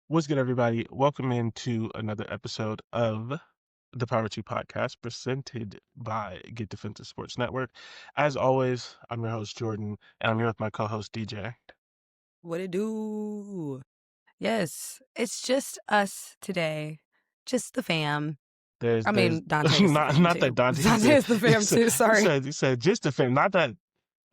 What's good, everybody? Welcome into another episode of the Power 2 podcast presented by Get Defensive Sports Network. As always, I'm your host, Jordan, and I'm here with my co host, DJ. What it do? Yes, it's just us today. Just the fam. There's I mean, Dante is the not fam not that too. Dante Dante said is the fam too. Sorry. he said just the fam, not that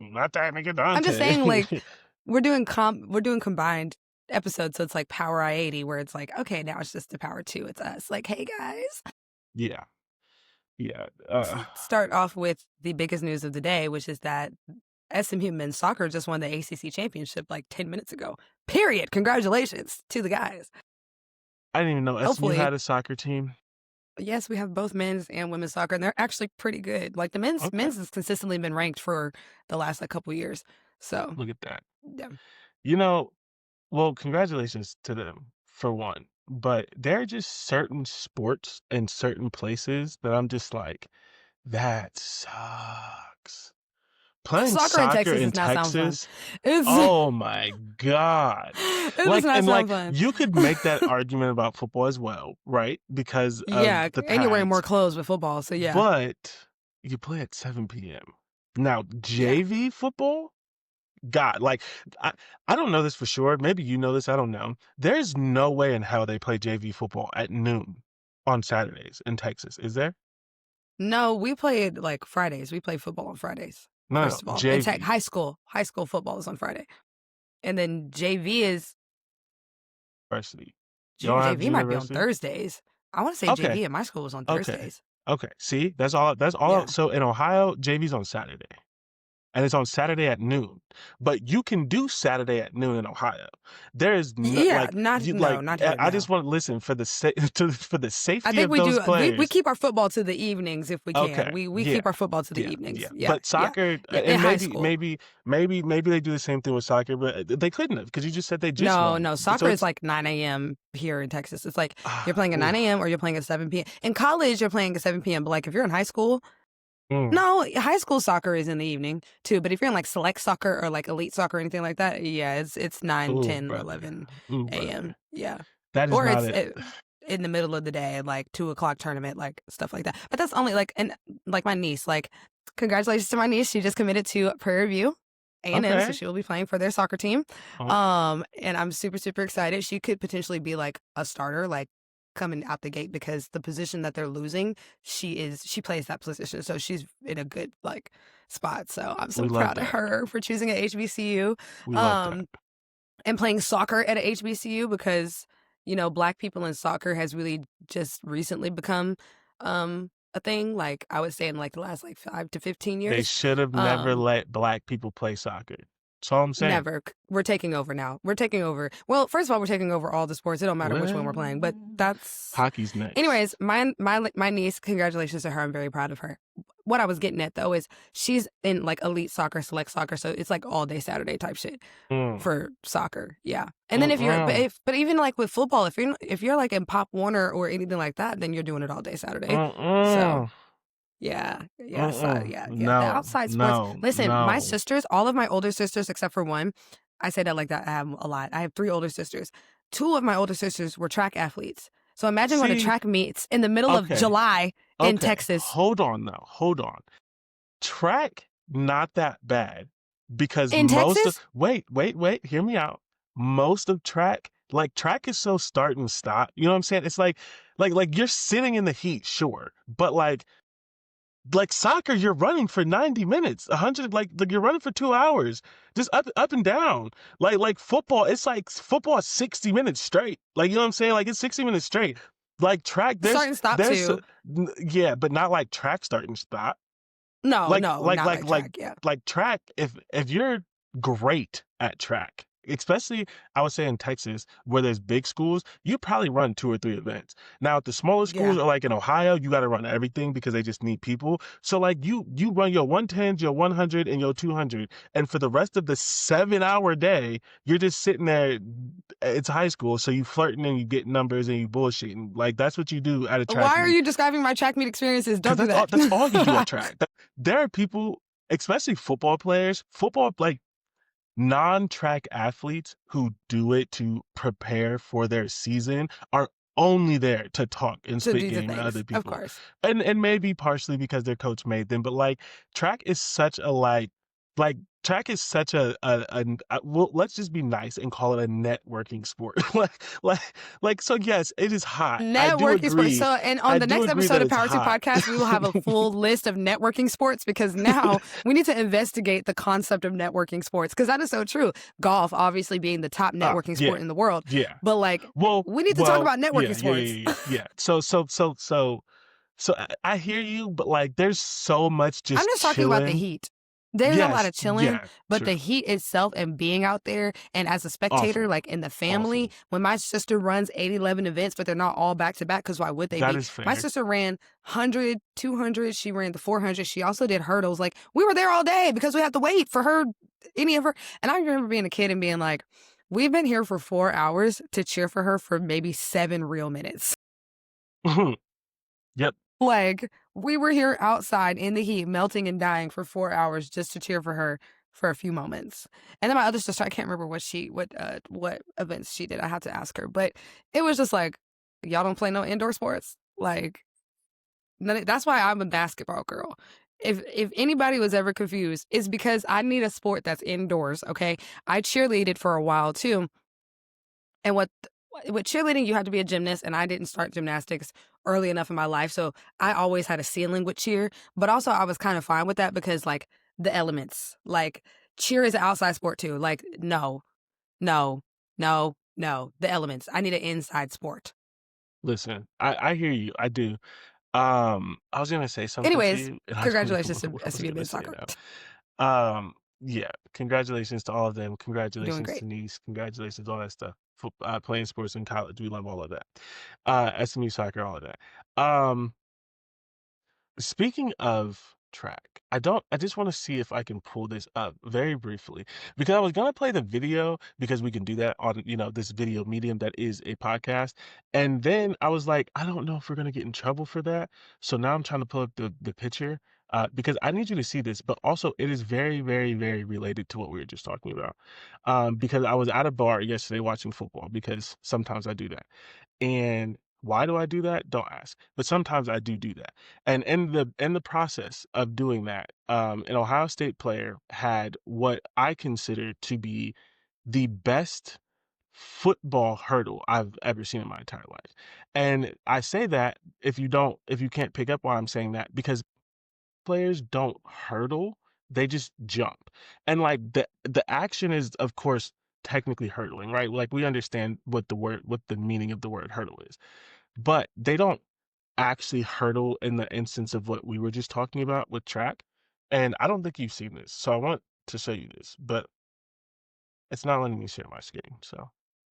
nigga I'm just Dante. saying, like, we're doing combined episodes, so it's like Power I-80, where it's like, okay, now it's just the Power 2. It's us. Like, hey guys. Yeah, yeah. Start off with the biggest news of the day, which is that SMU men's soccer just won the ACC championship like 10 minutes ago. Period. Congratulations to the guys. I didn't even know SMU Hopefully. had a soccer team. Yes, we have both men's and women's soccer, and they're actually pretty good. Like the men's Okay, men's has consistently been ranked for the last couple years. So look at that. yeah. You know, well, congratulations to them for one, but there are just certain sports in certain places that I'm just like, that sucks. Playing Soccer in soccer Texas in does not sound fun. Texas, It's oh my God. it does not sound fun. You could make that argument about football as well, right? Because of Yeah, the and you're wearing more pads, clothes with football, so yeah. but you play at 7 p.m. Now, Yeah. JV football, God, like I, I don't know this for sure. Maybe you know this. I don't know. There's no way in hell they play JV football at noon on Saturdays in Texas. Is there? No, we played like Fridays. We play football on Fridays. No, no, First of all, in tech JV high school football is on Friday, and then JV is varsity. You don't have JV might be on university? Thursdays. I want to say Okay, JV at my school was on okay, Thursdays. okay. See, that's all. That's all. Yeah. So in Ohio, JV's on Saturday. And it's on Saturday at noon. But you can do Saturday at noon in Ohio. There is no Yeah, like not you no, like. not I here. I No, just want to listen for the for the I safety think of we those do. We players. keep our football to the evenings if we can. Okay, We yeah, keep our football to the yeah, evenings. yeah. Yeah, But yeah, soccer, yeah. In and high school, maybe they do the same thing with soccer, but they couldn't have because you just said they just no, won. no. So Soccer is it's like 9 a.m. here in Texas. It's like you're playing at oof, 9 a.m. or you're playing at 7 p.m. In college, you're playing at 7 p.m. But like if you're in high school, mm, no, high school soccer is in the evening too. But if you're in like select soccer or like elite soccer or anything like that, yeah, it's 9, ooh, 10, brother, 11 ooh, brother. a.m. Yeah. That is Or not it's it. in the middle of the day, like 2 o'clock tournament, like stuff like that. But that's only like, and like my niece, like congratulations to my niece. She just committed to Prairie View A&M, so Okay. she will be playing for their soccer team. Oh, And I'm super, super excited. She could potentially be like a starter, like coming out the gate because the position that they're losing, she plays that position. So she's in a good like spot. So I'm so we love proud of that. her for choosing an HBCU. We love that. Um, and playing soccer at a HBCU because Black people in soccer has really just recently become a thing. Like I would say in like the last like 5 to 15 They years. should have never Um, let black people play soccer. That's all I'm saying. Never. We're taking over now. We're taking over. Well, first of all, we're taking over all the sports. It don't matter which one we're playing, but that's. Hockey's next. Anyways, my niece. Congratulations to her. I'm very proud of her. What I was getting at though is she's in like elite soccer, select soccer, so it's like all day Saturday type shit Mm. for soccer. Yeah, and then if you're but even like with football, if you're like in Pop Warner or anything like that, then you're doing it all day Saturday. So. Yeah, yeah, so yeah. The No, outside sports. no, Listen, my no. sisters, all of my older sisters except for one, I say that like that. I have a lot. I have 3 older sisters. 2 of my older sisters were track athletes. So imagine going to See, track meets in the middle of okay, July in okay. Texas. Hold on now. Hold on. Track, not that bad because In Texas? wait, hear me out. Most of track, like track is so start and stop. You know what I'm saying? It's like you're sitting in the heat, sure, but like soccer, you're running for 90 minutes, 100, like you're running for 2 hours, just up and down. Like football, it's like football is 60 minutes straight. Like, you know what I'm saying? Like it's 60 minutes straight. Like track, Start and stop too. yeah, but not like track start and stop. No, Like, no, like, not like, like like, track. Yeah. like track, if you're great at track, especially I would say in Texas where there's big schools, you probably run 2 or 3 events. Now, at the smaller schools Yeah. or like in Ohio, you got to run everything because they just need people. So like you run your 110s, your 100, and your 200, and for the rest of the 7-hour day, you're just sitting there. It's high school, so you flirting and you get numbers and you bullshitting. Like that's what you do at a track Why are meet. you describing my track meet experiences? Don't do Because that. that's all you do at track. There are people, especially football players, football like non-track athletes who do it to prepare for their season are only there to talk and To spit do the game at things, other of people. course. And maybe partially because their coach made them, but like track is such a like track is such well, let's just be nice and call it a networking sport. Like so yes, it is hot. I do Networking sports. agree. So, and I on the do next agree episode that of it's Power 2 hot. Podcast, we will have a full list of networking sports because now we need to investigate the concept of networking sports because that is so true. Golf, obviously, being the top networking Yeah. sport in the world, Yeah. but like, Well, we need to talk about yeah, networking yeah, yeah, sports. yeah, yeah. So I hear you, but like there's so much I'm just just talking about the chilling. heat. There's a lot Yes, of chilling, yeah, but true. the heat itself and being out there and as a spectator, Awful. like in the family, Awful. when my sister runs 8-11 events, but they're not all back to back, because why would they That be? is My fair. sister ran 100, 200, she ran the 400, she also did hurdles. Like, we were there all day because we had to wait for her, any of her. And I remember being a kid and being like, we've been here for 4 hours to cheer for her for maybe 7 real minutes. Yep. Like, we were here outside in the heat, melting and dying for 4 hours just to cheer for her for a few moments. And then my other sister, I can't remember what events she did. I had to ask her, but it was just like, y'all don't play no indoor sports. Like, that's why I'm a basketball girl. If anybody was ever confused, it's because I need a sport that's indoors. Okay, I cheerleaded for a while too, and with cheerleading, you have to be a gymnast, and I didn't start gymnastics early enough in my life, so I always had a ceiling with cheer. But also, I was kind of fine with that because, like, the elements, like, cheer is an outside sport too. Like, no, no, no, no, the elements. I need an inside sport. Listen, I hear you. I do. I was gonna say something to Anyways, you, and I don't even congratulations to remember what I was SMU gonna men's say soccer. now. Yeah, congratulations to all of them. You're doing Congratulations great. to Nice. Congratulations, all that stuff. Playing sports in college, we love all of that. SMU soccer, all of that. Um, Speaking of track, I just want to see if I can pull this up very briefly because I was gonna play the video because we can do that on, this video medium that is a podcast. And then I was like, I don't know if we're gonna get in trouble for that. So now I'm trying to pull up the picture because I need you to see this, but also it is very, very, very related to what we were just talking about. Because I was at a bar yesterday watching football because sometimes I do that. And why do I do that? Don't ask. But sometimes I do that. And in the process of doing that, an Ohio State player had what I consider to be the best football hurdle I've ever seen in my entire life. And I say that if you can't pick up why I'm saying that, because players don't hurdle, they just jump. And like the action is of course technically hurdling, right? Like we understand what the meaning of the word hurdle is. But they don't actually hurdle in the instance of what we were just talking about with track. And I don't think you've seen this. So I want to show you this, but it's not letting me share my screen. So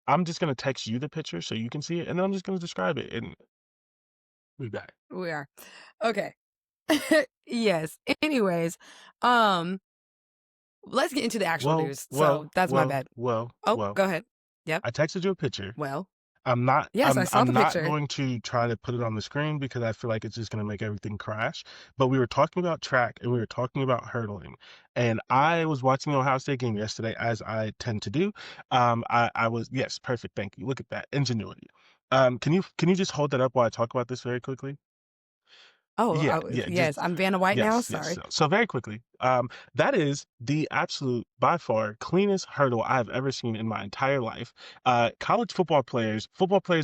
I'm just gonna text you the picture so you can see it, and then I'm just gonna describe it and be back. We are. Okay. Yes. Anyways, um, let's get into the actual Well, news. So well, that's my well, bad. well, Oh, well. go ahead. Yep. I texted you a picture. Well, I'm not yes, I I'm saw the I'm not picture. going to try to put it on the screen because I feel like it's just gonna make everything crash. But we were talking about track and we were talking about hurdling. And I was watching the Ohio State game yesterday, as I tend to do. I was yes, perfect, thank you. Look at that. Ingenuity. Can you just hold that up while I talk about this very quickly? Oh, Yeah, oh, yeah, yes, I'm Vanna White now. yes. Sorry. So very quickly, that is the absolute, by far, cleanest hurdle I have ever seen in my entire life. College football players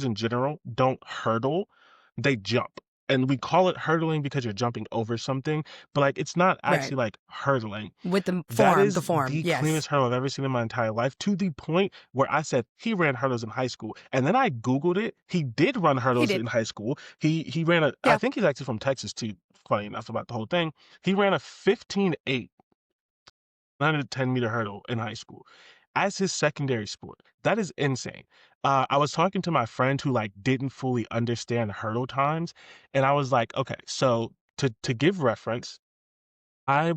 in general, don't hurdle, they jump. And we call it hurdling because you're jumping over something, but like it's not Right. actually like hurdling. With That the is form. the Yes. cleanest hurdle I've ever seen in my entire life, to the point where I said he ran hurdles in high school. And then I Googled it. He did run He hurdles did. in high school. He ran I Yeah. think he's actually from Texas too, funny enough about the whole thing. He ran a 15.8 110-meter hurdle in high school as his secondary sport. That is insane. I was talking to my friend who like didn't fully understand hurdle times, and I was like, okay, so to give reference, I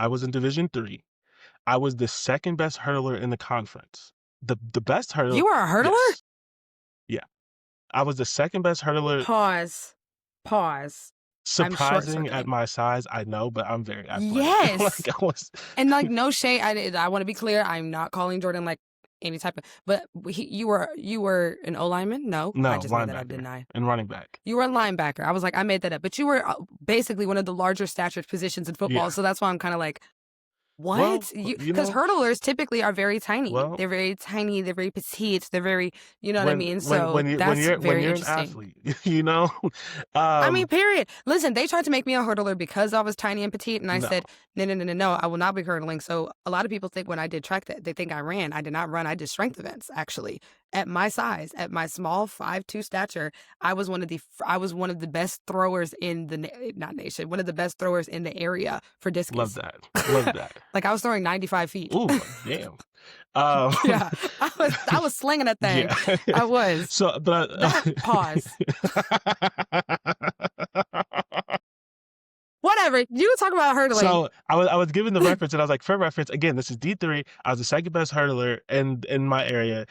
was in Division 3. I was the second best hurdler in the conference. The best hurdler, You are a hurdler? yes. Yeah. I was the second best hurdler. Pause. Pause. I'm short surprising at circling. my size, I know, but I'm very athletic. Yes. Like I was And, like, no shade, I wanna be clear, I'm not calling Jordan, like, any type of but you were an O lineman? No? I no, just made that up, linebacker didn't I? and running back. You were a linebacker. I was like, I made that up, but you were, basically one of the larger statured positions in football, Yeah. so that's why I'm kinda like, Well, what? you Because know, hurtlers typically are very tiny. well, They're very tiny, they're very petite, they're very you know what I when mean? when So when you when that's you're when very you're an interesting. athlete, you know, I mean, um, period. Listen, they tried to make me a hurdler because I was tiny and petite, and I no, said, no, no, no, no, no, I will not be hurdling. So a lot of people think when I did track that they think I ran. I did not run. I did strength events. Actually, at my size, at my small 5'2" stature, I was one of the best throwers in the not nation, one of the best throwers in the area for love discus. that, love that. Like I was throwing 95 feet. Ooh, damn. Um, Yeah, I was slinging that thing. yeah. I was So, but that pause. Whatever. You talk about hurdling. so I was given the reference, and I was like, for reference, again, this is D3. I was the second best hurdler in my area.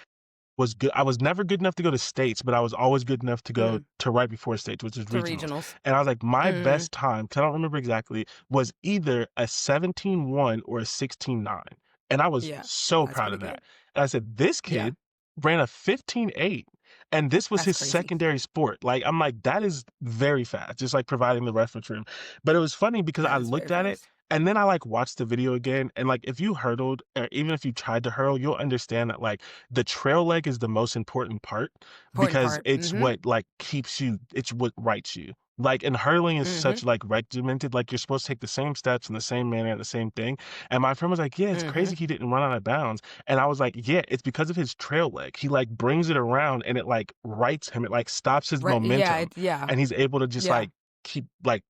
Was good. I was never good enough to go to states, but I was always good enough to go Mm, to right before states, which is to regionals. regionals. And I was like, my Mhm. best time, because I don't remember exactly, was either a 17:1 or a 16:9. And I was Yeah, so that's proud pretty of that. good. And I said, this Yeah, kid ran a 15:8, and this was that's his crazy. secondary sport. Like, I'm like, that is very fast, just like providing the reference room. But it was funny because I That is very looked at it fast. and then I like watched the video again. And like, if you hurdled, or even if you tried to hurl, you'll understand that like the trail leg is the most important part Important because part. it's Mhm, what like keeps you, it's what rights you. Like, and hurling is mhm, such like regimented, like you're supposed to take the same steps in the same manner, the same thing. And my friend was like, yeah, it's mhm. crazy he didn't run out of bounds. And I was like, yeah, it's because of his trail leg. He like brings it around and it like rights him. It like stops his Right, yeah, momentum, yeah, and he's able to just yeah. like keep like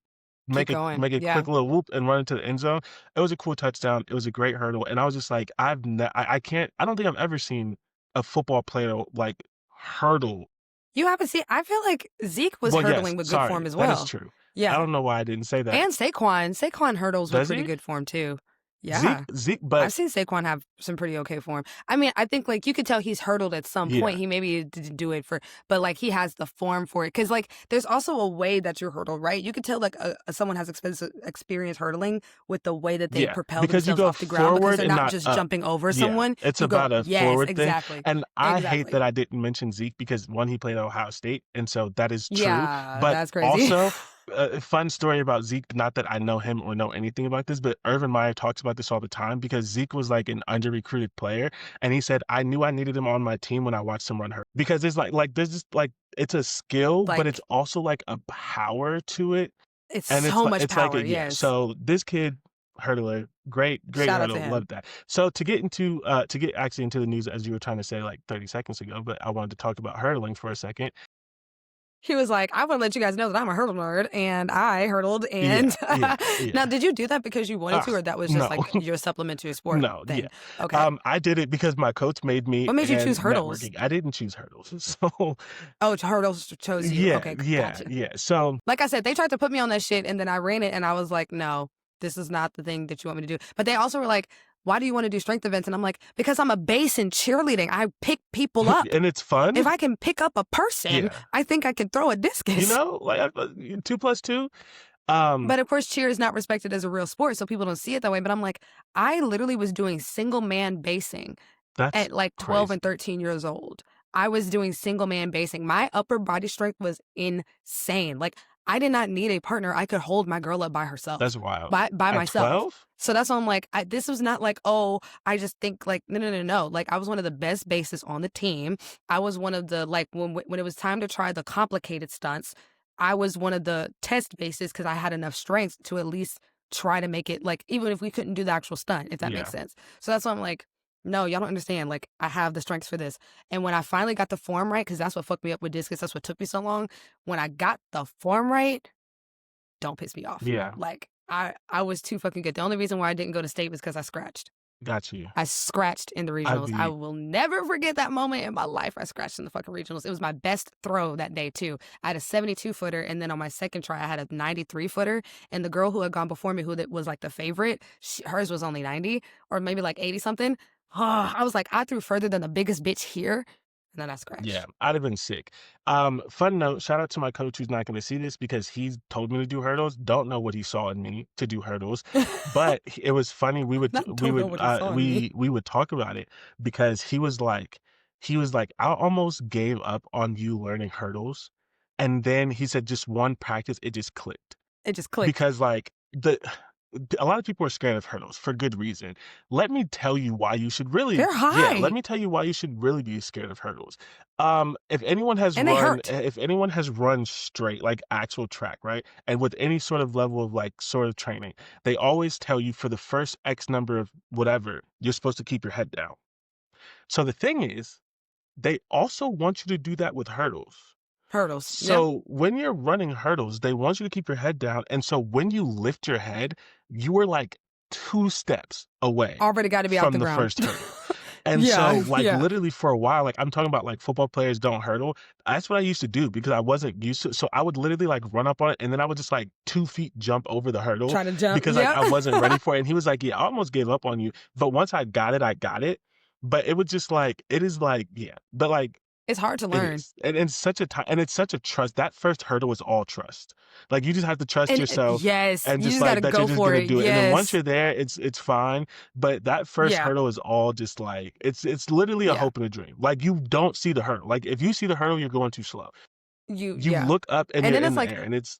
Keep make a going. make a Yeah. quick little whoop and run into the end zone. It was a cool touchdown. It was a great hurdle, and I was just like, I can't. I don't think I've ever seen a football player like hurdle. You haven't seen I feel like Zeke was Well, yes, hurdling with good form sorry, as that is well. true. I Yeah, don't know why I didn't say that. and Saquon hurdles with Does pretty he? good form too. Zeke, Yeah. Zeke, I've but seen Saquon have some pretty okay form. I mean, I think like you could tell he's hurdled at some point. yeah, He maybe didn't do it for, but like he has the form for it. Cause like there's also a way that you hurdle, right? You could tell like someone has experience hurdling with the way that they yeah, propel because you themselves go off the ground because forward they're and not not just up. jumping over Yeah, someone. it's You go, about a yes, forward thing, exactly. and I hate that Exactly. I didn't mention Zeke because one, he played at Ohio State, and so that is true. Yeah, But that's crazy. also, a fun story about Zeke. Not that I know him or know anything about this, but Urban Meyer talks about this all the time because Zeke was like an under recruited player, and he said I knew I needed him on my team when I watched him run her because it's like there's just like it's a skill, but it's Like also like a power to it, it's and so much it's like power. a yeah. Yes. So this kid hurdler, great Shout out to hurdle, him. loved that. So to get actually into the news as you were trying to say like 30 seconds ago, but I wanted to talk about hurdling for a second. He was like, I want to let you guys know that I'm a hurdle nerd and I hurdled. And Yeah, yeah, now, yeah. did you do that because you wanted to, or that was just No, like your supplement to your sport no, yeah. thing? Okay. I did it because my coach made me What made you and choose hurdles? networking. I didn't choose hurdles. So Oh, hurdles chose you. yeah, Okay. yeah, Gotcha. yeah. So Like I said, they tried to put me on that shit and then I ran it and I was like, no, this is not the thing that you want me to do. But they also were like, why do you want to do strength events? And I'm like, because I'm a base in cheerleading. I pick people up. and it's If fun. I can pick up a person, Yeah. I think I can throw a You discus. know, like 2 plus 2. But of course, cheer is not respected as a real sport, so people don't see it that way. But I'm like, I literally was doing single man basing That's at like 12 and crazy. 13 years old. I was doing single man basing. My upper body strength was insane. Like, I did not need a partner. I could hold my girl up by herself, That's wild. by At myself. 12? So that's why I'm like, this was not like, oh, I just think like, no, no, no, no. Like, I was one of the best bases on the team. I was one of the, like, when it was time to try the complicated stunts, I was one of the test bases because I had enough strength to at least try to make it, like, even if we couldn't do the actual stunt, if that makes Yeah. sense. So that's why I'm like, no, y'all don't understand. Like, I have the strengths for this. And when I finally got the form right, because that's what fucked me up with discus, that's what took me so long. When I got the form right, don't piss me off. Yeah. Like, I was too fucking good. The only reason why I didn't go to state was because I scratched. Got you. I scratched in the I'd regionals. I be will never forget that moment in my life. I scratched in the fucking regionals. It was my best throw that day, too. I had a 72-footer, and then on my second try, I had a 93-footer. And the girl who had gone before me, who was like the favorite, hers was only 90 or maybe like 80 something. I was like, I threw further than the biggest bitch here. and then I Yeah, scratched. I'd have been sick. Fun note, shout out to my coach who's not going to see this because he's told me to do hurdles. Don't know what he saw in me to do hurdles, but it was funny. Not don't know what he saw in me. We would talk about it because he was like, I almost gave up on you learning hurdles, and then he said just one practice, it just clicked It just clicked. because like the a lot of people are scared of hurdles for good reason. Let me tell you why you should really, They're yeah, let high me tell you why you should really be scared of hurdles. and they hurt. If anyone has run straight, like actual track, right? And with any sort of level of like sort of training, they always tell you for the first X number of whatever, you're supposed to keep your head down. So the thing is, they also want you to do that with hurdles. Hurdles. Yep. So when you're running hurdles, they want you to keep your head down. And so when you lift your head, you are like 2 steps away Already got to be out the from the ground. first hurdle. And Yeah, so like yeah. literally for a while, like I'm talking about like football players don't hurdle. That's what I used to do because I wasn't used to it. So I would literally like run up on it and then I would just like 2 feet jump over the hurdle Trying to jump. because like Yep. I wasn't ready for it. And he was like, yeah, I almost gave up on you. But once I got it, I got it. But it was just like, it is like, yeah. But like It's hard to it learn. is. And it's such a time and it's such a trust. That first hurdle is all trust. Like you just have to trust And yourself yes, and you just just got like to that you're go just for gonna it. do it. And then once Yes. you're there, it's fine. But that first Yeah. hurdle is all just like it's literally a Yeah. hope and a dream. Like you don't see the hurdle. Like if you see the hurdle, you're going too slow. You Yeah. look up and And you're then in it's the like air and it's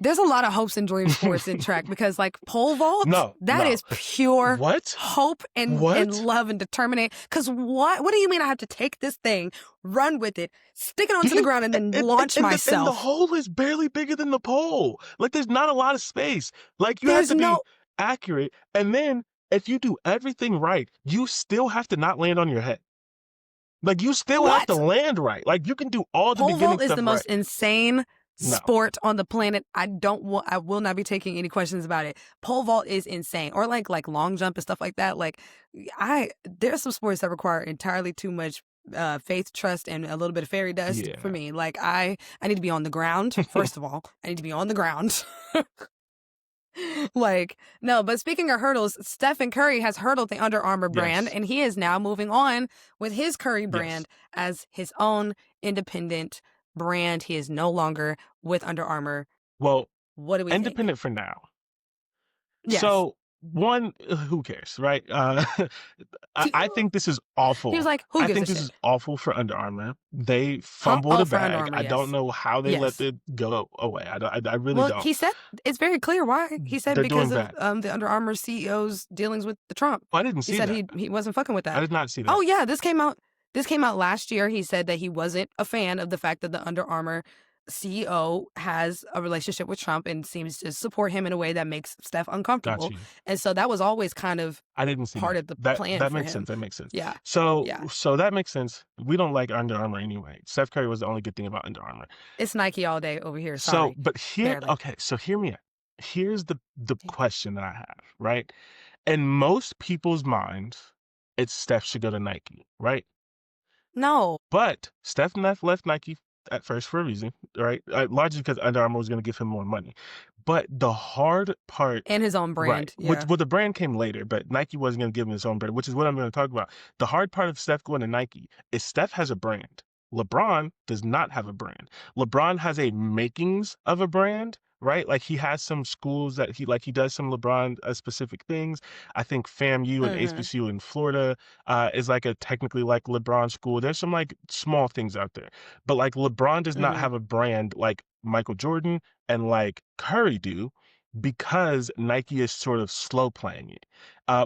there's a lot of hopes and dreams sports in track because like pole vault, no, that no. is pure What? hope and What? love and determination. Because what do you mean I have to take this thing, run with it, stick it You onto the can ground, and then launch and the myself? hole is barely bigger than the pole. Like there's not a lot of space. Like you have There's to be no accurate. And then if you do everything right, you still have to not land on your head. Like you still have to what land right. Like you can do all the pole beginning vault is the stuff right. most insane No. sport on the planet. I will not be taking any questions about it. Pole vault is insane, or like long jump and stuff like that. Like there's some sports that require entirely too much faith, trust, and a little bit of fairy dust for Yeah. me. Like I need to be on the ground. First of all, I need to be on the ground. Like no, but speaking of hurdles, Stephen Curry has hurdled the Under Armour brand, Yes. and he is now moving on with his Curry Yes. brand as his own independent brand. He is no longer with Under Armour. Well, What do we think? independent for now. Yes. So one, who cares, right? I think this is He was awful. like, "Who I gives a think this is shit?" awful for Under Armour. They Huh? fumbled Oh, a for Under bag. Armour, I don't yes, know how they let yes. it go away. I really Well, don't. he said it's very clear why. He said They're because doing of bad. the Under Armour CEO's dealings with the Trump. Oh, I didn't He see said that. he wasn't fucking with I that. did not see Oh that. yeah, this came out. This came out last year. He said that he wasn't a fan of the fact that the Under Armour CEO has a relationship with Trump and seems to support him in a way that makes Steph Got uncomfortable. you. And so that was always kind of I didn't see part that. of the That plan that for makes him. sense. That makes sense. Yeah. So Yeah. so that makes sense. We don't like Under Armour anyway. Steph Curry was the only good thing about Under Armour. It's Nike all day over here. So, Sorry. but here, Barely. okay, so hear me out. Here's the question that I have, right? In most people's minds, it's Steph should go to Nike, right? No. But Steph left Nike at first for a reason, right? Largely because Under Armour was going to give him more money. But the hard part, And his own right? brand. Which Yeah. well, the brand came later, but Nike wasn't going to give him his own brand, which is what I'm going to talk about. The hard part of Steph going to Nike is Steph has a brand. LeBron does not have a brand. LeBron has a makings of a brand, right? Like he has some schools that he does some LeBron specific things. I think FAMU and Mm-hmm. HBCU in Florida is like a technically like LeBron school. There's some like small things out there, but like LeBron does not Mm-hmm. have a brand like Michael Jordan and like Curry do because Nike is sort of slow playing it.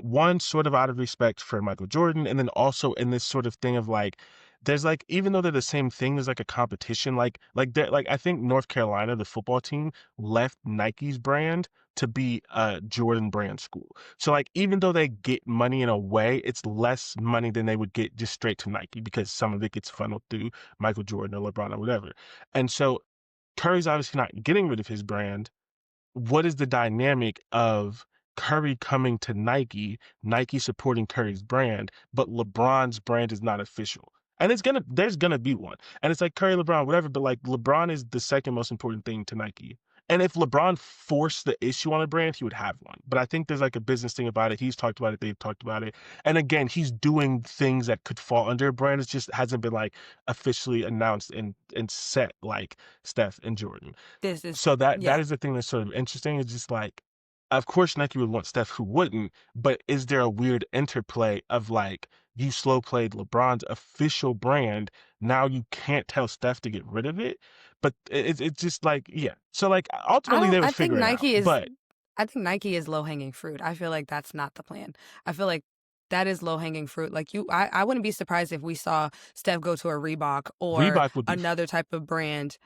One, sort of out of respect for Michael Jordan, and then also in this sort of thing of like, there's like, even though they're the same thing, there's like a competition. Like I think North Carolina, the football team, left Nike's brand to be a Jordan brand school. So like, even though they get money in a way, it's less money than they would get just straight to Nike because some of it gets funneled through Michael Jordan or LeBron or whatever. And so Curry's obviously not getting rid of his brand. What is the dynamic of Curry coming to Nike, Nike supporting Curry's brand, but LeBron's brand is not official? And there's gonna be one. And it's like Curry, LeBron, whatever, but like LeBron is the second most important thing to Nike. And if LeBron forced the issue on a brand, he would have one. But I think there's like a business thing about it. He's talked about it. They've talked about it. And again, he's doing things that could fall under a brand. It just hasn't been like officially announced and set like Steph and Jordan. This is So that yeah. is the thing that's sort of interesting. It's just like, of course, Nike would want Steph, who wouldn't? But is there a weird interplay of like you slow played LeBron's official brand? Now you can't tell Steph to get rid of it. But it's just like, yeah. So like I ultimately don't they would I think figure it out. Nike is But I think Nike is low hanging fruit. I feel like that's not the plan. I feel like that is low hanging fruit. Like I wouldn't be surprised if we saw Steph go to a Reebok or Reebok would be another type of brand.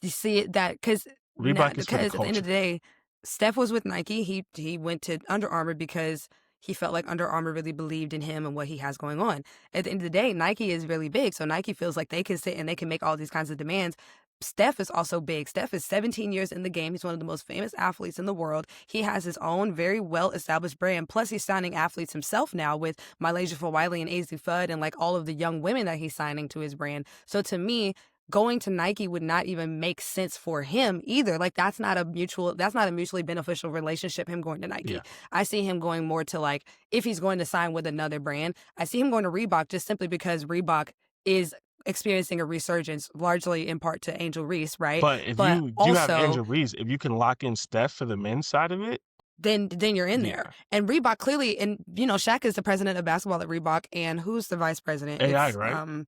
You see it that Reebok is for the because at the end of culture. the day, Steph was with Nike. He went to Under Armour because he felt like Under Armour really believed in him and what he has going on. At the end of the day, Nike is really big, so Nike feels like they can sit and they can make all these kinds of demands. Steph is also big. Steph is 17 years in the game. He's one of the most famous athletes in the world. He has his own very well established brand. Plus, he's signing athletes himself now with Malaysia Wiley and AZ Fudd and like all of the young women that he's signing to his brand. So to me, going to Nike would not even make sense for him either. Like that's not a mutually beneficial relationship, him going to Yeah. Nike. I see him going more to like, if he's going to sign with another brand, I see him going to Reebok just simply because Reebok is experiencing a resurgence, largely in part to Angel Reese, right? But if But you do have also Angel Reese, if you can lock in Steph for the men's side of it, then you're in there. yeah. And Reebok clearly, and Shaq is the president of basketball at Reebok, and who's the vice president? AI, It's right?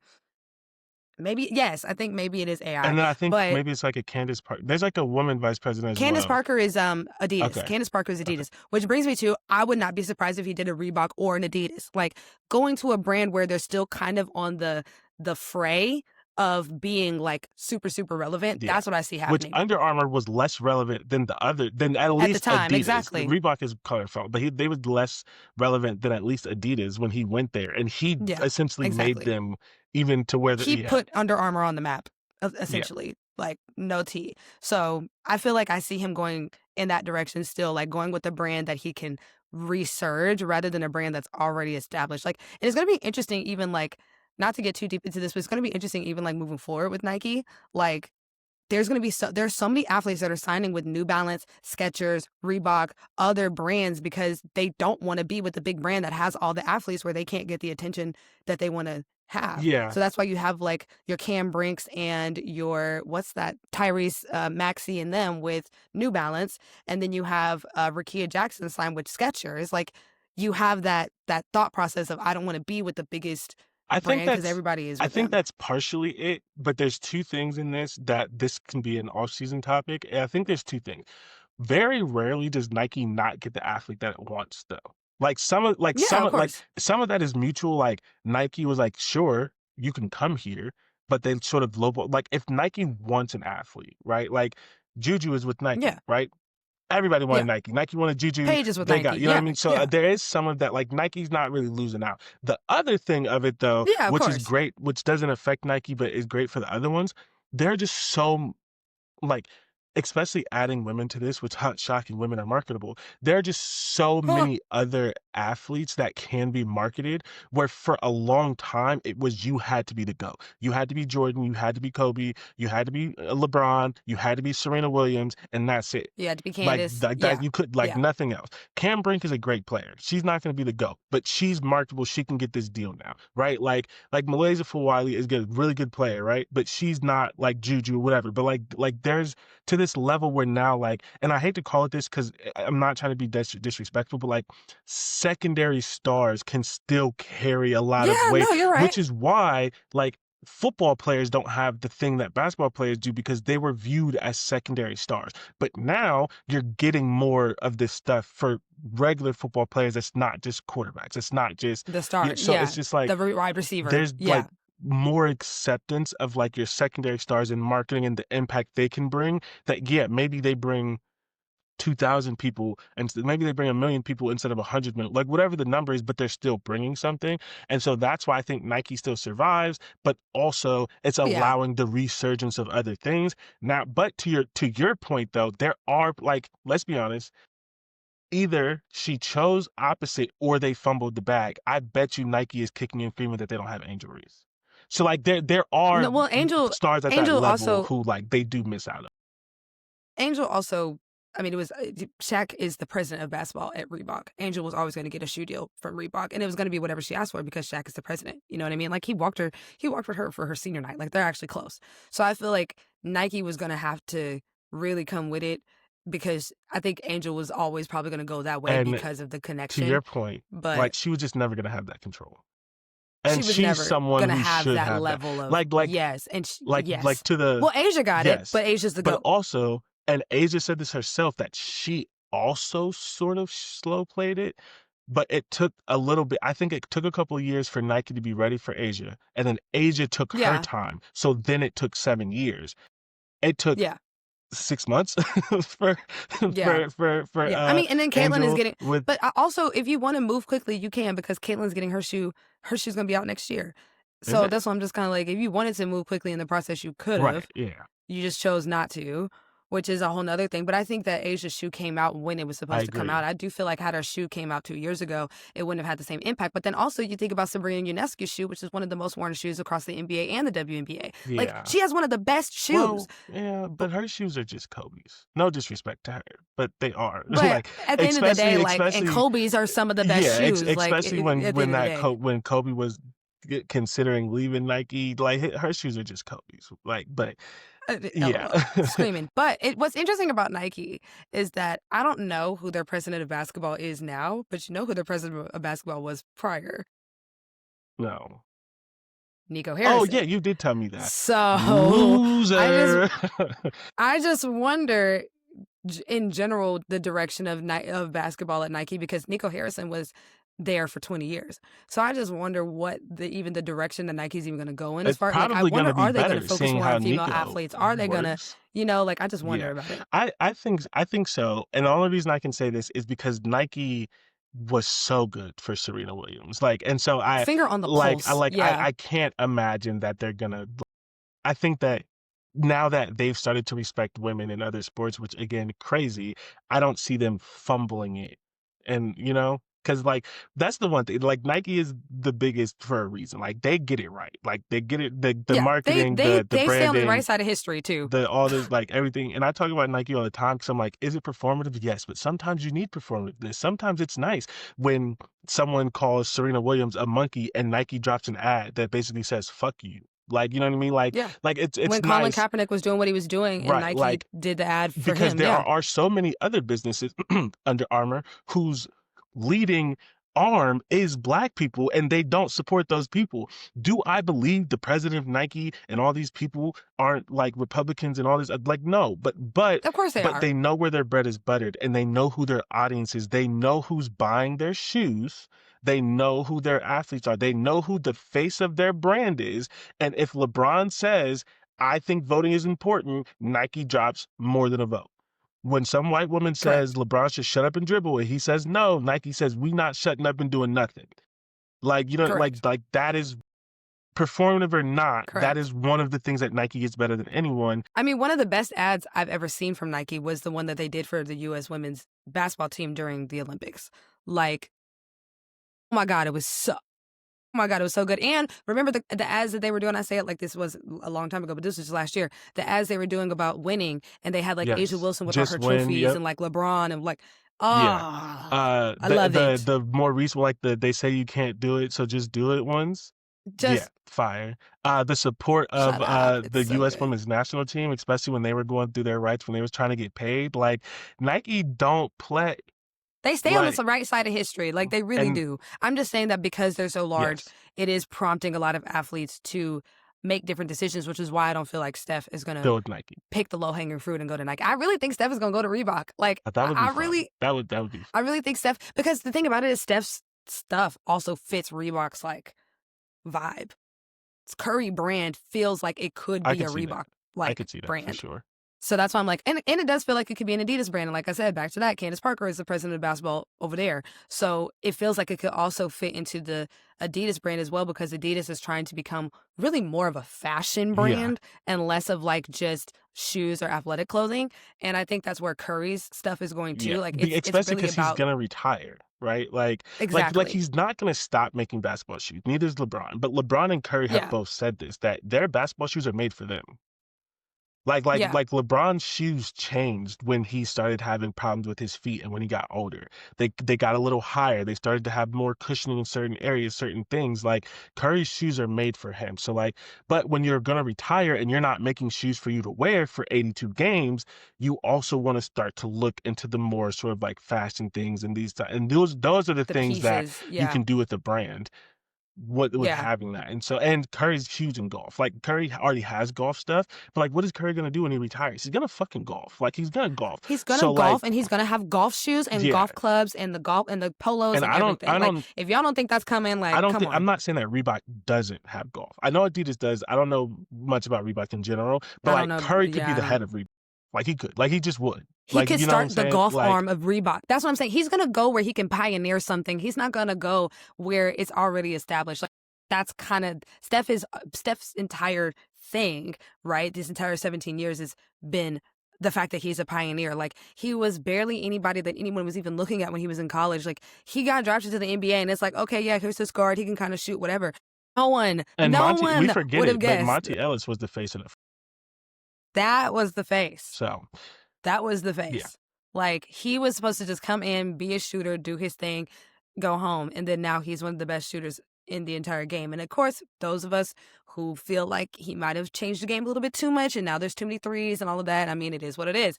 maybe yes, I think maybe it is AI. And then I think But maybe it's like a Candace Park. There's like a woman vice president as Candace well. Parker is Adidas. Okay. Candace Parker is Okay. Adidas, which brings me to I would not be surprised if he did a Reebok or an Adidas. Like going to a brand where they're still kind of on the fray of being like super relevant. Yeah. That's what I see Which happening Under Armour was less relevant than than at at the least time. Adidas. Exactly. Reebok is colorful, but they was less relevant than at least Adidas when he went there, and he Yeah. essentially made Exactly. them even to where He yeah, put Under Armour on the map, yeah, essentially, like no tea. So I feel like I see him going in that direction still, like going with the brand that he can resurge rather than a brand that's already established. Like, and it's going to be interesting, even like, not to get too deep into this, but it's going to be interesting, even like moving forward with Nike. Like, there's so many athletes that are signing with New Balance, Skechers, Reebok, other brands because they don't want to be with the big brand that has all the athletes where they can't get the attention that they want to have. yeah. So that's why you have like your Cam Brinks and your what's that Tyrese Maxey and them with New Balance, and then you have Rakia Jackson signed with Skechers. Like you have that thought process of I don't want to be with the biggest I think brand because that's everybody is I with think them. that's partially it, but there's two things in this that this can be an off-season topic. And I think there's two things. Very rarely does Nike not get the athlete that it wants, though. Yeah, of course. Some of that is mutual. Like Nike was like, sure, you can come here, but they sort of lowball. Like if Nike wants an athlete, right? Like Juju is with Nike, Yeah, right? Everybody wanted yeah. Nike. Nike wanted Juju. Pages with They got, Nike. you know what I Yeah, mean? So yeah. there is some of that. Like Nike's not really losing out. The other thing of it, though, Yeah, of which is course. great, which doesn't affect Nike, but is great for the other ones, they're just so like especially adding women to this, which hot shocking women are marketable. There are just so Huh. many other athletes that can be marketed where for a long time it was you had to be the go. You had to be Jordan, you had to be Kobe, you had to be LeBron, you had to be Serena Williams, and that's it. Yeah, to be Like Candace. that Yeah, you could like yeah. nothing else. Cam Brink is a great player. She's not going to be the go, but she's marketable. She can get this deal now, right? Like Malaysia Wiley is a really good player, right? But she's not like Juju or whatever. But like there's to this level where now like, and I hate to call it this because I'm not trying to be disrespectful, but like secondary stars can still carry a lot of Yeah, weight, no, you're right. which is why like football players don't have the thing that basketball players do because they were viewed as secondary stars. But now you're getting more of this stuff for regular football players. It's not just quarterbacks. It's not just, The you know, star. so it's Yeah. just like Wide receiver. there's like Yeah. more acceptance of like your secondary stars in marketing and the impact they can bring that, yeah, maybe they bring 2,000 people and maybe they bring 1 million people instead of 100 million, like whatever the number is, but they're still bringing something. And so that's why I think Nike still survives, but also it's Oh, yeah. allowing the resurgence of other things. Now, but to your point though, there are like, let's be honest, either she chose opposite or they fumbled the bag. I bet you Nike is kicking and screaming that they don't have Angel Reese. So like there are No, well, Angel stars at that Angel level also who like they do miss out on. Angel also, I mean, it was Shaq is the president of basketball at Reebok. Angel was always going to get a shoe deal from Reebok, and it was going to be whatever she asked for because Shaq is the president. You know what I mean? Like he walked with her for her senior night. Like they're actually close. So I feel like Nike was going to have to really come with it because I think Angel was always probably going to go that way And because of the to your connection. point, But like she was just never gonna have that control. she And was she's never someone going to who have should that have that. level of Like like yes, and like yes. to the Well, Asia got it, yes. but Asia's the But goat. also, and Asia said this herself, that she also sort of slow played it, but it took a little bit. I think it took a couple of years for Nike to be ready for Asia, and then Asia took her Yeah, time. So then it took 7 years. It took yeah, 6 months for yeah. for Yeah, I mean, and then Caitlyn is Angel getting, with but also if you want to move quickly, you can because Caitlyn's getting her shoe. Her shoe's gonna be out next year, is so it that's why I'm just kind of like, if you wanted to move quickly in the process, you could right? have. Yeah, You just chose not to, which is a whole nother thing. But I think that Asia's shoe came out when it was I supposed to come agree. out. I do feel like had her shoe came out 2 years ago, it wouldn't have had the same impact. But then also you think about Sabrina Ionescu's shoe, which is one of the most worn shoes across the NBA and the WNBA. Like Yeah. she has one of the best shoes. Well, yeah, But but her shoes are just Kobe's. No disrespect to her, but they are. but Like at the end of the day, especially like, and especially Kobe's are some of the best yeah, shoes. Like especially at the end when of the that day. When Kobe was considering leaving Nike, like her shoes are just Kobe's. Like, but yeah. LOL. Screaming. But what's interesting about Nike is that I don't know who their president of basketball is now, but you know who their president of basketball was prior? No. Nico Oh yeah, Harrison. you did tell me that. So Loser. I just wonder in general the direction of basketball at Nike because Nico Harrison was there for 20 years. So I just wonder what even the direction that Nike's even going to go in as It's far like I probably wonder gonna be are they going to better focus seeing more how on female Nico athletes? Are they going to, works. like I just wonder Yeah, about it. I think so. And the only reason I can say this is because Nike was so good for Serena Williams. Like, and so Finger on the pulse. Yeah. I can't imagine that they're gonna. I think that now that they've started to respect women in other sports, which again, crazy, I don't see them fumbling it. And because like that's the one thing. Like Nike is the biggest for a reason. Like they get it right. Like they get it. The Yeah. marketing, the They stay on the right branding, side of history too. the all this like everything. And I talk about Nike all the time because I'm like, is it performative? Yes, but sometimes you need performativeness. Sometimes it's nice when someone calls Serena Williams a monkey and Nike drops an ad that basically says "fuck you." Like, you know what I mean? Yeah. Like it's When Colin nice, Kaepernick was doing what he was doing and right? Nike Like did the ad for because him. there Yeah. are so many other businesses Under Armour whose leading arm is black people and they don't support those people. Do I believe the president of Nike and all these people aren't like Republicans and all this? Like no, Of course they but are. they know where their bread is buttered and they know who their audience is. They know who's buying their shoes. They know who their athletes are. They know who the face of their brand is. And if LeBron says, I think voting is important, Nike drops more than a vote. When some white woman says Correct. LeBron should shut up and dribble, and he says no, Nike says we not shutting up and doing nothing. Like Correct. like that is performative or not. That Correct. is one of the things that Nike gets better than anyone. I mean, one of the best ads I've ever seen from Nike was the one that they did for the U.S. women's basketball team during the Olympics. Like, oh my God, it was so. Oh my God, it was so good. And remember the ads that they were doing? I say it like this was a long time ago, but this was just last year. The ads they were doing about winning, and they had like Asia Yes, Wilson with all just her win. trophies Yep. and like LeBron and like, Yeah. I love it. The more recent, like they say you can't do it, so just do it ones. Yeah, Just fire. The support of shut up. It's the so U.S. good. women's national team, especially when they were going through their rights, when they was trying to get paid, like Nike don't play. They stay on Like the right side of history. Like they really and do. I'm just saying that because they're so large, yes, it is prompting a lot of athletes to make different decisions, which is why I don't feel like Steph is going to still with Nike. pick the low hanging fruit and go to Nike. I really think Steph is going to go to Reebok. Like That would be I fun. really, That would be I really think Steph, because the thing about it is Steph's stuff also fits Reebok's like vibe. Its Curry brand feels like it could I be could a see that. Reebok I like could see that for brand. sure. So that's why I'm like, and it does feel like it could be an Adidas brand. And like I said, back to that, Candace Parker is the president of basketball over there. So it feels like it could also fit into the Adidas brand as well, because Adidas is trying to become really more of a fashion Yeah, brand and less of like just shoes or athletic clothing. And I think that's where Curry's stuff is going yeah. too. Like it's Especially really because he's about gonna retire, right? Like exactly. he's not gonna stop making basketball shoes. Neither is LeBron. But LeBron and Curry have Yeah. both said this that their basketball shoes are made for them. Yeah. Like LeBron's shoes changed when he started having problems with his feet and when he got older. They got a little higher. They started to have more cushioning in certain areas, certain things. Like Curry's shoes are made for him. So like, but when you're gonna retire and you're not making shoes for you to wear for 82 games, you also want to start to look into the more sort of like fashion things and and those are the The things that pieces. you Yeah. can do with the brand with Yeah. having that. And so, and Curry's huge in golf. Like Curry already has golf stuff, but like, what is Curry gonna do when he retires? He's gonna fucking golf. Like he's gonna golf. He's gonna So golf like, and he's gonna have golf shoes and yeah. golf clubs and the golf and the polos And and everything. I Like, don't, if y'all don't think that's coming, I like, don't come think I'm on. not saying that Reebok doesn't have golf. I know Adidas does. I don't know much about Reebok in general, but I don't like know. Curry could be Yeah, I the head don't. of Reebok. Like he could. Like he just would. He Like could you know what I'm start the saying? golf Like arm of Reebok. That's what I'm saying. He's gonna go where he can pioneer something. He's not gonna go where it's already established. Like that's kind of Steph's entire thing, right? This entire 17 years has been the fact that he's a pioneer. Like he was barely anybody that anyone was even looking at when he was in college. Like he got drafted to the NBA and it's like, okay, yeah, here's his guard. He can kind of shoot whatever. and No Monty, we one forget would have it, but guessed. Monty Ellis was the face of the. That was the face. So That was the yeah. face. Like he was supposed to just come in, be a shooter, do his thing, go home, and then now he's one of the best shooters in the entire game. And of course, those of us who feel like he might have changed the game a little bit too much and now there's too many threes and all of that. I mean, it is what it is.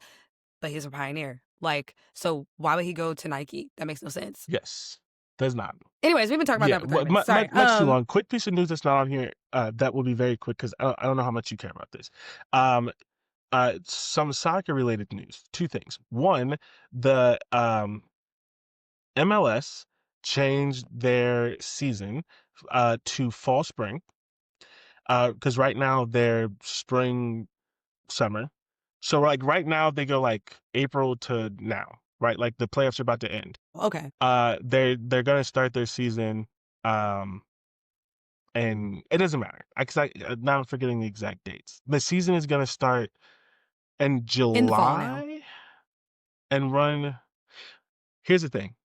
But he's a pioneer. Like, so why would he go to Nike? That makes no sense. Yes. Does not. Anyways, we've been talking about Yeah, that for 30 minutes. Sorry. much too long. Quick piece of news that's not on here. That will be very quick because I don't know how much you care about this. Um, some soccer related news. Two things. One, the MLS changed their season to fall spring because right now they're spring summer. So like right now they go like April to now, right? Like the playoffs are about to end. Okay. They're gonna start their season. Um, and it doesn't matter because now I'm forgetting the exact dates. The season is gonna start in In the fall now. July and run. Here's the thing: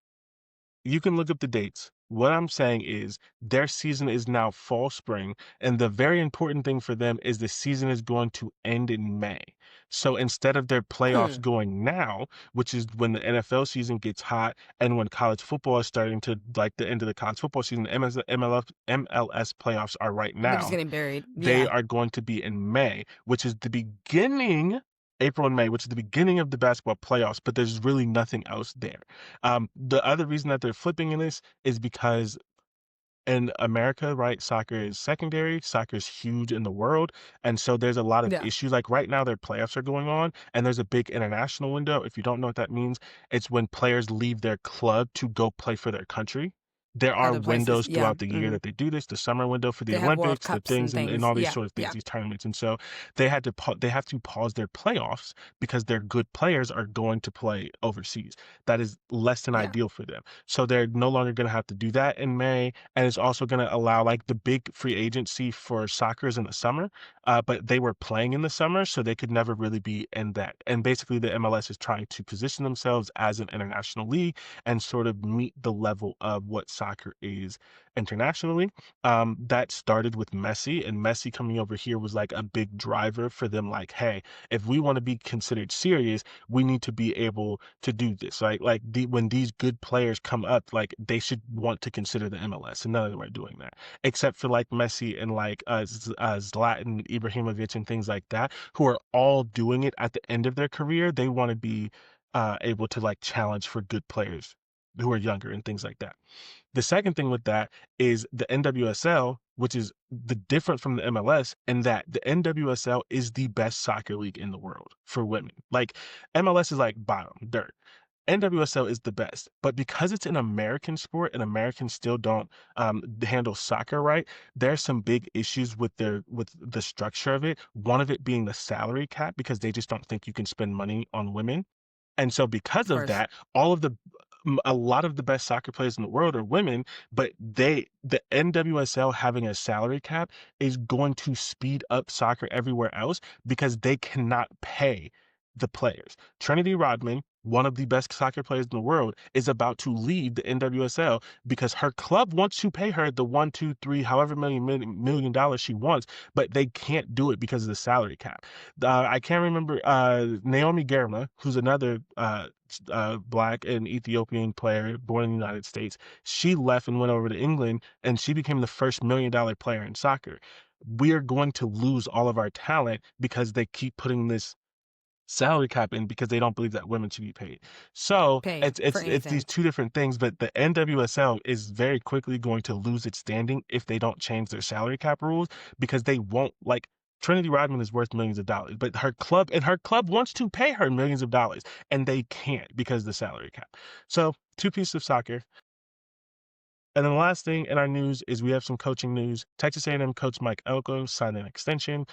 you can look up the dates. What I'm saying is their season is now fall spring, and the very important thing for them is the season is going to end in May. So instead of their playoffs Hmm. going now, which is when the NFL season gets hot and when college football is starting to like the end of the college football season, MLS playoffs are right They're just now. getting buried. They Yeah. are going to be in May, which is the beginning, April and May, which is the beginning of the basketball playoffs, but there's really nothing else there. The other reason that they're flipping in this is because in America, right, soccer is secondary, soccer is huge in the world. And so there's a lot of Yeah. issues. Like right now, their playoffs are going on, and there's a big international window. If you don't know what that means, it's when players leave their club to go play for their country. There are Other places. windows Yeah. throughout the year that they do this, the summer window for the They have World Olympics, the Cups and things and things. all these Yeah. sort of things, Yeah. these tournaments. And so they have to pause their playoffs because their good players are going to play overseas. That is less than Yeah. ideal for them. So they're no longer going to have to do that in May, and it's also going to allow like the big free agency for soccer is in the summer, but they were playing in the summer, so they could never really be in that. And basically, the MLS is trying to position themselves as an international league and sort of meet the level of what soccer is internationally. That started with Messi, and Messi coming over here was like a big driver for them. Like, hey, if we want to be considered serious, we need to be able to do this. Right? Like when these good players come up, like they should want to consider the MLS, and none of them are doing that, except for like Messi and like Zlatan Ibrahimovic and things like that, who are all doing it at the end of their career. They want to be able to like challenge for good players who are younger and things like that. The second thing with that is the NWSL, which is the different from the MLS, in that the NWSL is the best soccer league in the world for women. Like MLS is like bottom dirt. NWSL is the best, but because it's an American sport and Americans still don't handle soccer right, there's some big issues with the structure of it. One of it being the salary cap because they just don't think you can spend money on women. And so because Of of course. that, a lot of the best soccer players in the world are women, but the NWSL having a salary cap is going to speed up soccer everywhere else because they cannot pay the players. Trinity Rodman one of the best soccer players in the world, is about to leave the NWSL because her club wants to pay her the one, two, three, however million dollars she wants, but they can't do it because of the salary cap. I can't remember Naomi Germa, who's another Black and Ethiopian player born in the United States. She left and went over to England, and she became the first $1 million player in soccer. We are going to lose all of our talent because they keep putting this salary cap in because they don't believe that women should be paid. So paid it's for it's it's these anything. two different things, but the NWSL is very quickly going to lose its standing if they don't change their salary cap rules because they won't like Trinity Rodman is worth millions of dollars, but her club wants to pay her millions of dollars and they can't because of the salary cap. So two pieces of soccer. And then the last thing in our news is we have some coaching news. Texas A&M coach Mike Elko signed an extension.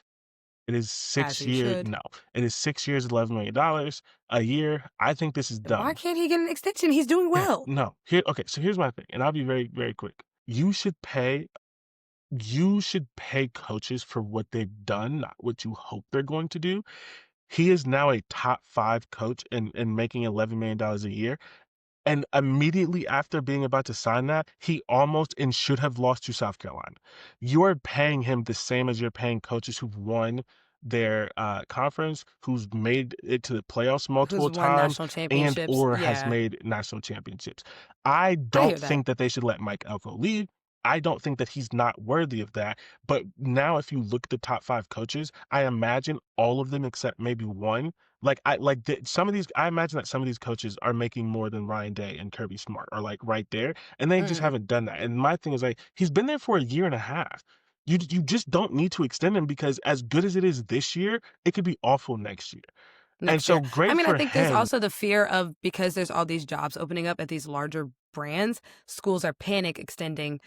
It is As six he years. should. No, it is 6 years, $11 million a year. I think this is Why dumb. can't he get an extension? He's doing Yeah, well. no. Here, okay. So here's my thing, and I'll be very, very quick. You should pay coaches for what they've done, not what you hope they're going to do. He is now a top five coach and making $11 million a year. And immediately after being about to sign that, he almost and should have lost to South Carolina. You're paying him the same as you're paying coaches who've won their conference, who's made it to the playoffs Who's multiple won times, national and championships? or has Yeah, made national championships. I I don't hear that. think that they should let Mike Elko leave. I don't think that he's not worthy of that. But now, if you look at the top five coaches, I imagine all of them except maybe one some of these. I imagine that some of these coaches are making more than Ryan Day and Kirby Smart are like right there, and they just Mm, haven't done that. And my thing is like he's been there for a year and a half. You just don't need to extend him because as good as it is this year, it could be awful next year. And next so year. I great mean, I for think there's him, also the fear of because there's all these jobs opening up at these larger brands, schools are panic extending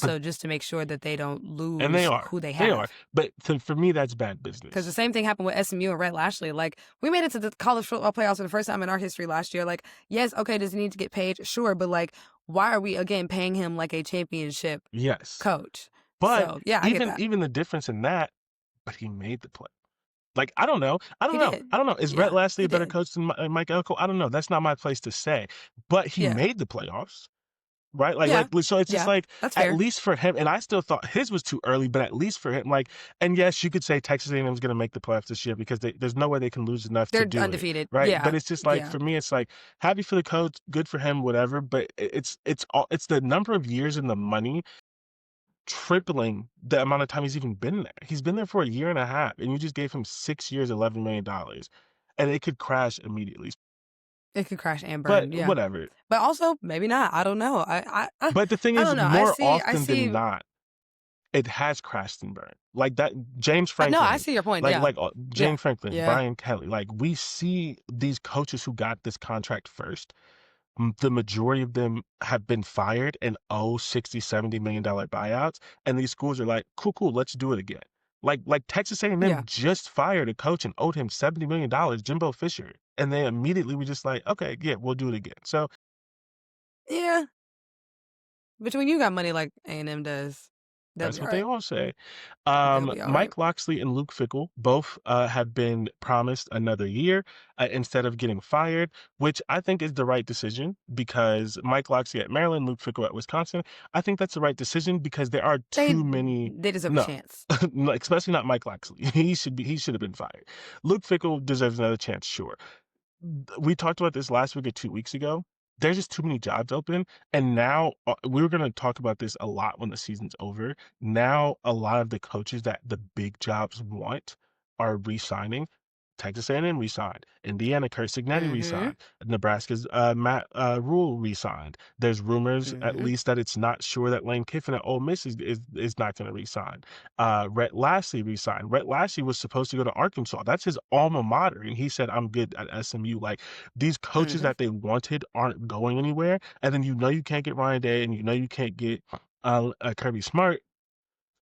but also just to make sure that they don't and they lose are who they they are. have. But for me, that's bad Because the business. same thing happened with SMU and Rhett Lashley. Like, we made it to the college football playoffs for the first time in our history last year. Like, yes, okay, does he need to get paid? Sure, but like, why are we again paying him like a championship Yes, coach? but So yeah, I get that. even the difference in that, but he made the play. Like, I don't know. I don't He know. did. I don't know. Is Rhett Yeah, Lashlee he a better did. coach than Mike Elko? I don't know. That's not my place to say. But he Yeah, made the playoffs, right? yeah, So it's just yeah. like That's at fair. least for him, and I still thought his was too early, but at least for him, like, and yes, you could say Texas A&M is going to make the playoffs this year because there's no way they can lose enough to They're do it, undefeated. right? But Yeah, it's just like yeah. for me, it's like happy for the coach, good for him, whatever. But it's the number of years and the money tripling the amount of time he's even been there. He's been there for a year and a half, and you just gave him 6 years, $11 million, and it could crash immediately. It could crash and But burn. Yeah, whatever. but also maybe not. I don't know. But the thing I is, don't know. I more see. I often than see. not, it has crashed and burned. Like that, James No, I Franklin, see your point. Yeah, yeah, James Franklin, yeah, Brian Kelly. Like we see these coaches who got this contract first. The majority of them have been fired and owe 60, $70 million buyouts. And these schools are like, cool, cool, let's do it again. Like Texas A&M yeah, just fired a coach and owed him $70 million, Jimbo Fisher. And they immediately were just like, okay, yeah, we'll do it again. So yeah. Between you got money like A&M does, they'll that's be all what they right. all say. They'll be all right. Mike Loxley and Luke Fickle both have been promised another year instead of getting fired, which I think is the right decision because Mike Loxley at Maryland, Luke Fickle at Wisconsin. I think that's the right decision because there are They too many. they deserve a No, chance. no, especially not Mike Loxley. He should have been fired. Luke Fickle deserves another chance, sure. We talked about this last week or 2 weeks ago. There's just too many jobs open. And now we were going to talk about this a lot when the season's over. Now, a lot of the coaches that the big jobs want are re-signing. Texas A&M re-signed. Indiana, Kurt Signetti Mm-hmm. re-signed. Nebraska's Matt Rule re-signed. There's rumors, at Mm-hmm. least, that it's not sure that Lane Kiffin at Ole Miss is not going to re-sign. Rhett Lashley resigned. Rhett Lashley was supposed to go to Arkansas. That's his alma mater. And he said, I'm good at SMU. Like these coaches Mm-hmm. that they wanted aren't going anywhere. And then you know you can't get Ryan Day and you know you can't get Kirby Smart.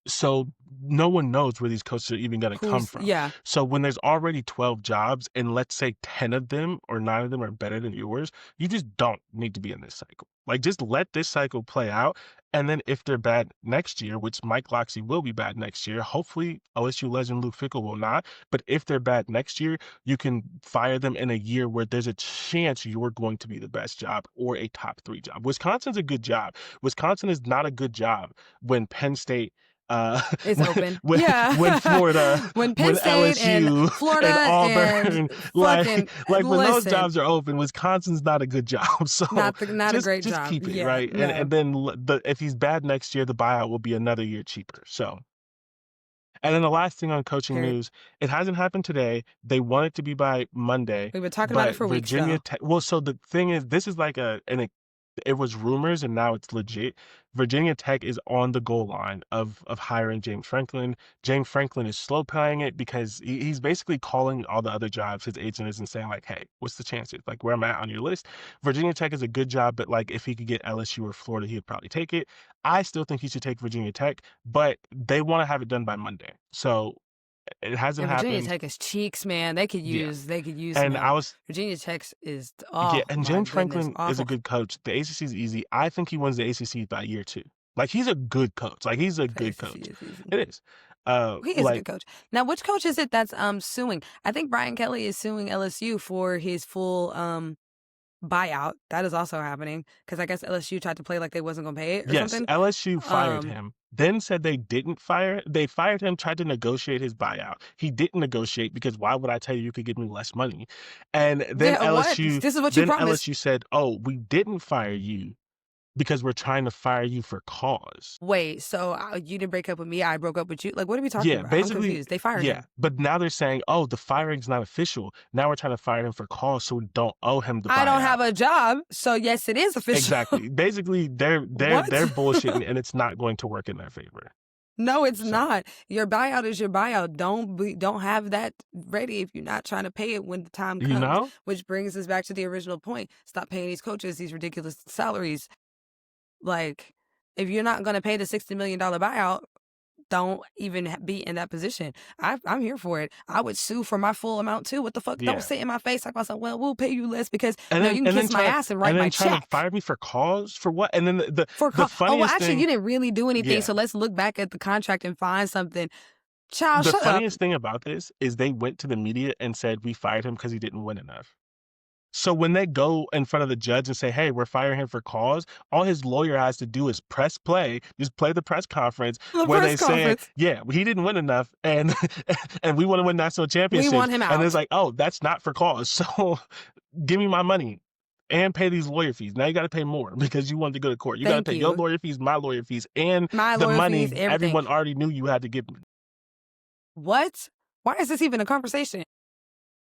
So no one knows where these coaches are even going to come Who's from. yeah. So when there's already 12 jobs and let's say 10 of them or 9 of them are better than yours, you just don't need to be in this cycle. Like just let this cycle play out. And then if they're bad next year, which Mike Loxley will be bad next year, hopefully OSU legend Luke Fickell will not. But if they're bad next year, you can fire them in a year where there's a chance you're going to be the best job or a top 3 job. Wisconsin's a good job. Wisconsin is not a good job when Penn State It's open. when Yeah. when Florida, When Penn when State and LSU and Florida and Auburn, fucking like when those listen, jobs are open, Wisconsin's not a good job. So not a great just job. keep it Yeah, right, no. and then if he's bad next year, the buyout will be another year cheaper. So. And then the last thing on coaching Period. news, it hasn't happened today. They want it to be by Monday, We've been talking about it but for weeks Virginia though. Tech. Well, so the thing is, this is like it was rumors and now it's legit. Virginia Tech is on the goal line of hiring James Franklin. James Franklin is slow playing it because he's basically calling all the other jobs his agent is and saying like, hey, what's the chances? Like where am I on your list? Virginia Tech is a good job, but like if he could get LSU or Florida, he would probably take it. I still think he should take Virginia Tech, but they want to have it done by Monday. So it hasn't And Virginia happened. Tech is cheeks, man. They could Yeah. use some And I help. was Virginia Tech is Yeah, oh and my James goodness, Franklin is a awful. good coach. The ACC is easy. I think he wins the ACC by year 2. Like he's a good coach. Like he's a The good ACC coach. is easy. It is. He is a Like good coach. Now, which coach is it that's suing? I think Brian Kelly is suing LSU for his full buyout. That is also happening because I guess LSU tried to play like they wasn't gonna pay it or yes, something. LSU fired him. Then said they didn't fire. They fired him. Tried to negotiate his buyout. He didn't negotiate because why would I tell you could give me less money? And then Yeah, what? This is what you promised. LSU said, "Oh, we didn't fire you because we're trying to fire you for cause." Wait, so you didn't break up with me? I broke up with you? Like, what are we talking Yeah, about? I'm basically, confused. They fired yeah. him. But now they're saying, oh, the firing's not official. Now we're trying to fire him for cause, so we don't owe him the I don't have buyout. a job, so yes, it is official. Exactly. Basically, they're What? bullshitting, and it's not going to work in their favor. No, it's So, not. Your buyout is your buyout. Don't have that ready if you're not trying to pay it when the time you comes. know, Which brings us back to the original point. Stop paying these coaches these ridiculous salaries. Like, if you're not going to pay the $60 million buyout, don't even be in that position. I'm here for it. I would sue for my full amount too. What the fuck? Don't yeah. sit in my face like myself. Well, we'll pay you less because And no, then you can kiss my ass and write my trying to check. fire me for cause for what? And then the For the oh well, funniest actually, thing, you didn't really do anything. yeah. So let's look back at the contract and find something. Child, The shut up. funniest thing about this is they went to the media and said we fired him because he didn't win enough. So when they go in front of the judge and say, hey, we're firing him for cause, all his lawyer has to do is press play, just play the press conference The where they press say, conference. yeah, he didn't win enough and and we want to win national We championships. want him out. And it's like, oh, that's not for cause. So give me my money and pay these lawyer fees. Now you got to pay more because you wanted to go to court. You got to Thank pay your you. lawyer fees, my lawyer fees, and My the lawyer money fees, everything. everyone already knew you had to give me. What? Why is this even a conversation?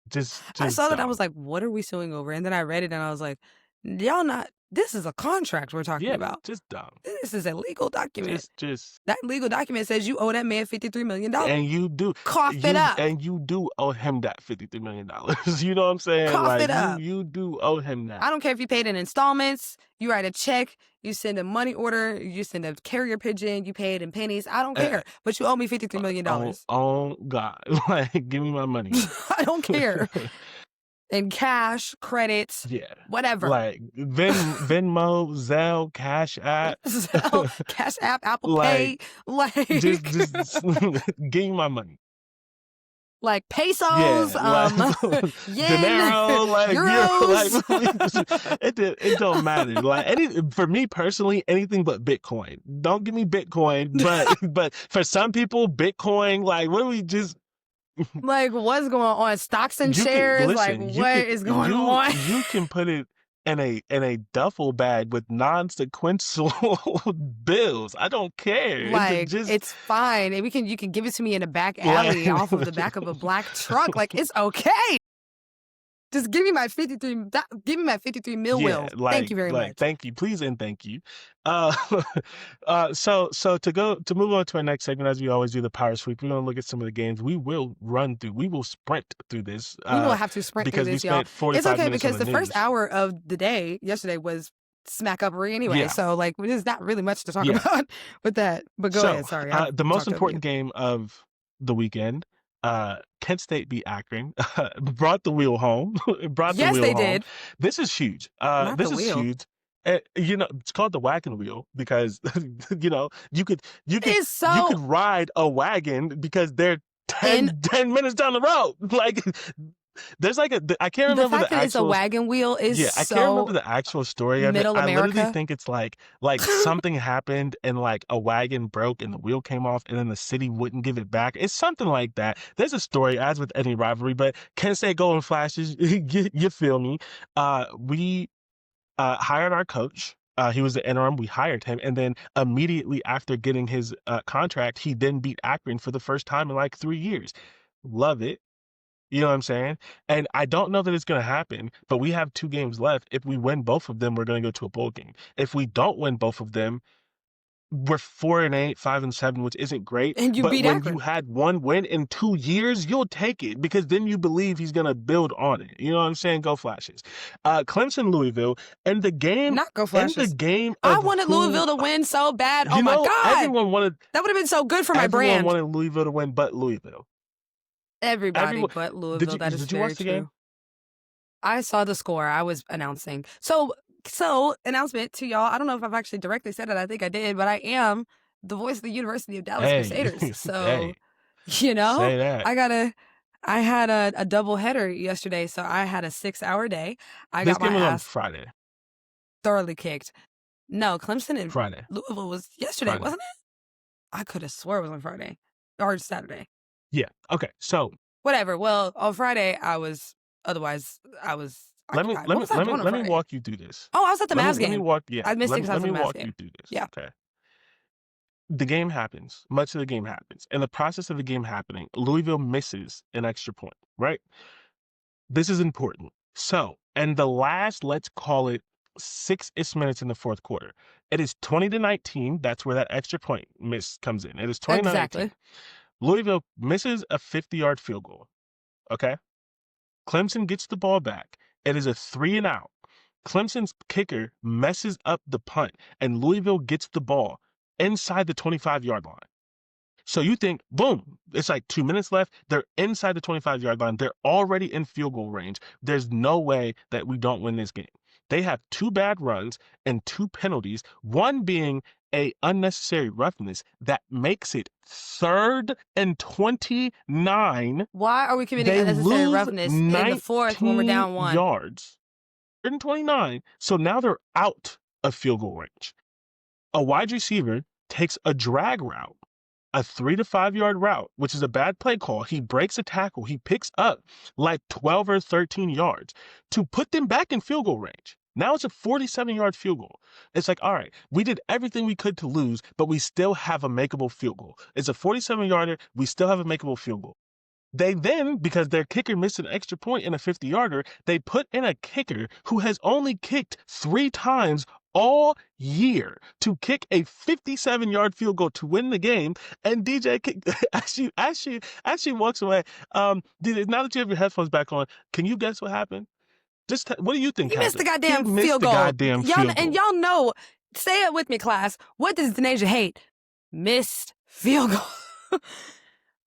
Just I saw that. I dumb. was like, what are we suing over? And then I read it and I was like, y'all not, this is a contract we're talking Yeah, about. just dumb. This is a legal document. Just That legal document says you owe that man $53 million. and you do Cough it up. and you do owe him that $53 million. You know what I'm saying? Cough Like it up. you do owe him that. I don't care if you paid in installments, you write a check, you send a money order, you send a carrier pigeon, you pay it in pennies. I don't care. But you owe me $53 million. Oh God. Like give me my money. I don't care. In cash, credits, Yeah. whatever. Like Venmo, Zelle, Cash App. Zelle, Cash App, Apple Pay. Like just give me my money. Like pesos, yen, dinero, like euros. like it don't matter. Like for me personally, anything but Bitcoin. Don't give me Bitcoin, but for some people, Bitcoin. Like what do we just? Like what's going on? Stocks and shares. Like what is going on? You can put it in a duffel bag with non-sequential bills. I don't care. Like it's fine. And you can give it to me in a back alley off of the back of a black truck. Like it's okay. Just give me my 53. Give me my 53 mil. Yeah, Will. Thank you very much. Thank you, please, and thank you. So to move on to our next segment, as we always do, the power sweep. We're gonna look at some of the games. We will sprint through this. We will have to sprint through this, y'all. 45 it's okay minutes because on the news. first hour of the day yesterday was smack uppery anyway. Yeah. So like, there's not really much to talk Yeah. about with that. But go So, ahead. Sorry, I've the most talked over you. important game of the weekend, Kent State beat Akron, brought the wheel home. Brought the Yes, wheel they home. did. This is huge. Not the This is wheel. huge. You know, it's called the wagon wheel because you know you could It's so ride a wagon because they're in 10 minutes down the road. Like there's like I can't the remember fact the that it's a actual. wagon wheel is Yeah, I can't remember so the actual story of it. middle I literally America. think it's like something happened and like a wagon broke and the wheel came off and then the city wouldn't give it back. It's something like that. There's a story as with any rivalry, but Kent State Golden Flashes, you feel me? We hired our coach. He was the interim. We hired him, and then immediately after getting his contract, he then beat Akron for the first time in like 3 years. Love it. You know what I'm saying? And I don't know that it's going to happen, but we have 2 games left. If we win both of them, we're going to go to a bowl game. If we don't win both of them, we're 4-8, 5-7, which isn't great. And you But beat when you Akron. had one win in 2 years, you'll take it because then you believe he's going to build on it. You know what I'm saying? Go Flashes. Clemson, Louisville, and the game. Not go In the Flashes. game I of wanted Louisville to win so bad. Oh you my know, God. everyone wanted That would have been so good for my everyone brand. wanted Louisville to win, but Louisville. Everybody Everyone, but Louisville. That is did you very watch the true. game? I saw the score. I was announcing. So announcement to y'all. I don't know if I've actually directly said it. I think I did, but I am the voice of the University of Dallas Hey, Crusaders. So, hey, you know, say that. I had a double header yesterday, so I had a 6-hour day. I This got my game was on ass Friday. thoroughly kicked. No, Clemson and Friday. Louisville was yesterday, Friday. wasn't it? I could have swore it was on Friday or Saturday. Yeah. Okay. So Whatever. Well, on Friday I was let me occupied. What was I doing on let me Friday? walk you through this. Oh, I was at the Mavs Let me game. walk. Yeah. I missed it because I Let was me at the Mavs walk game. you through this. Yeah. Okay. The game happens. Much of the game happens. In the process of the game happening, Louisville misses an extra point. Right. This is important. So, and the last, let's call it 6-ish minutes in the fourth quarter, it is 20-19. That's where that extra point miss comes in. It is 20-19. Exactly. Louisville misses a 50-yard field goal. Okay. Clemson gets the ball back. It is a 3-and-out. Clemson's kicker messes up the punt, and Louisville gets the ball inside the 25-yard line. So you think, boom, it's like 2 minutes left. They're inside the 25-yard line. They're already in field goal range. There's no way that we don't win this game. They have 2 bad runs and 2 penalties, one being a unnecessary roughness that makes it 3rd and 29. Why are we committing They unnecessary lose roughness in the fourth when we're down 19 1? yards. 3rd and 29. So now they're out of field goal range. A wide receiver takes a drag route, a 3 to 5 yard route, which is a bad play call. He breaks a tackle. He picks up like 12 or 13 yards to put them back in field goal range. Now it's a 47-yard field goal. It's like, all right, we did everything we could to lose, but we still have a makeable field goal. It's a 47-yarder. We still have a makeable field goal. They then, because their kicker missed an extra point in a 50-yarder, they put in a kicker who has only kicked 3 times all year to kick a 57-yard field goal to win the game. And DJ, as she walks away, DJ, now that you have your headphones back on, can you guess what happened? What do you think He happened? missed the goddamn He missed field the goal. goddamn field goal. And y'all know, say it with me, class. What does Denasia hate? Missed field goal.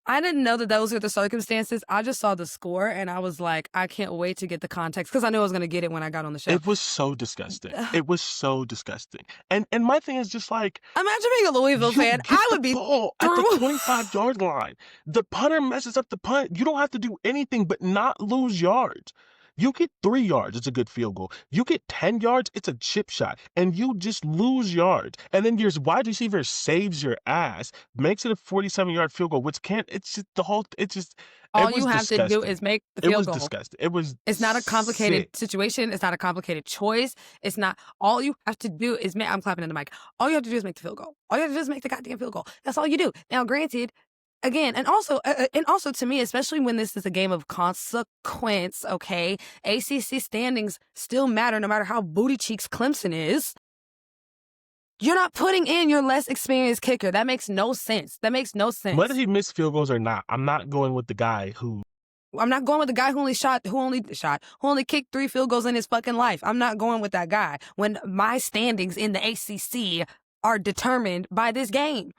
I didn't know that those were the circumstances. I just saw the score and I was like, I can't wait to get the context because I knew I was going to get it when I got on the show. It was so disgusting. It was so disgusting. And my thing is just like, imagine being a Louisville fan. I would be ball at the 25-yard line. The punter messes up the punt. You don't have to do anything but not lose yards. You get 3 yards, it's a good field goal. You get 10 yards, it's a chip shot. And you just lose yards. And then your wide receiver saves your ass, makes it a 47-yard field goal, which can't, it's just the whole, it's just, all it was you have disgusting. to do is make the field goal. It was disgusting. It was It's not a complicated sick. situation. It's not a complicated choice. It's not, all you have to do is make, I'm clapping in the mic. All you have to do is make the field goal. All you have to do is make the goddamn field goal. That's all you do. Now, granted, again, and also to me, especially when this is a game of consequence, okay, ACC standings still matter no matter how booty cheeks Clemson is. You're not putting in your less experienced kicker. That makes no sense. Whether he missed field goals or not, I'm not going with the guy who I'm not going with the guy who only kicked 3 field goals in his fucking life. I'm not going with that guy when my standings in the ACC are determined by this game.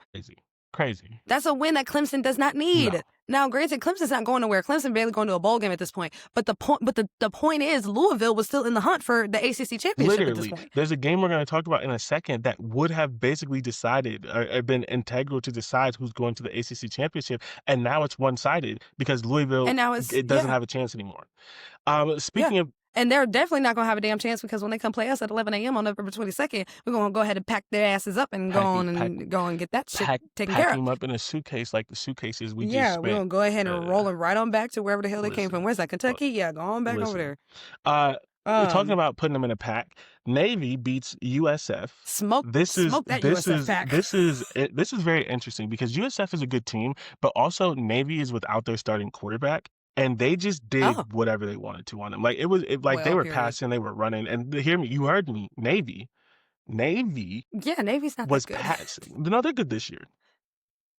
Crazy. That's a win that Clemson does not need. No. Now, granted, Clemson's not going nowhere. Clemson barely going to a bowl game at this point. But the point is, Louisville was still in the hunt for the ACC championship at this point. There's a game we're going to talk about in a second that would have basically decided or been integral to decide who's going to the ACC championship, and now it's one-sided because Louisville it doesn't have a chance anymore. Speaking of. And they're definitely not going to have a damn chance because when they come play us at 11 a.m. on November 22nd, we're going to go ahead and pack their asses up and go and get that shit taken care of. Pack them up in a suitcase like the suitcases we just spent. Yeah, we're going to go ahead and roll them right on back to wherever the hell they came from. Where's that, Kentucky? Yeah, go on back over there. Talking about putting them in a pack, Navy beats USF. Smoke that USF pack. This is very interesting because USF is a good team, but also Navy is without their starting quarterback. And they just did whatever they wanted to on him. Like they were passing, they were running, and hear me, you heard me. Navy. Yeah, Navy's not was that good. Passing. No, they're good this year.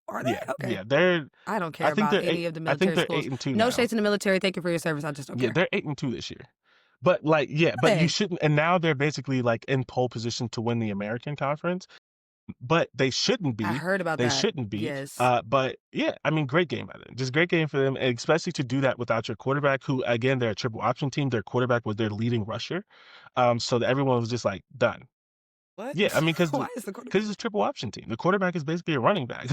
Are they? Yeah, okay. Yeah, they're. I don't care about any of the military I think they're schools. 8-2. No shades in the military. Thank you for your service. I just don't care. Yeah, they're 8-2 this year. But you shouldn't. And now they're basically like in pole position to win the American Conference. But they shouldn't be. I heard about that. They shouldn't be. Yes. But yeah, I mean, great game by them. Just great game for them, and especially to do that without your quarterback, who again they're a triple option team. Their quarterback was their leading rusher, so that everyone was just like done. What? Yeah, I mean, because it's a triple option team. The quarterback is basically a running back.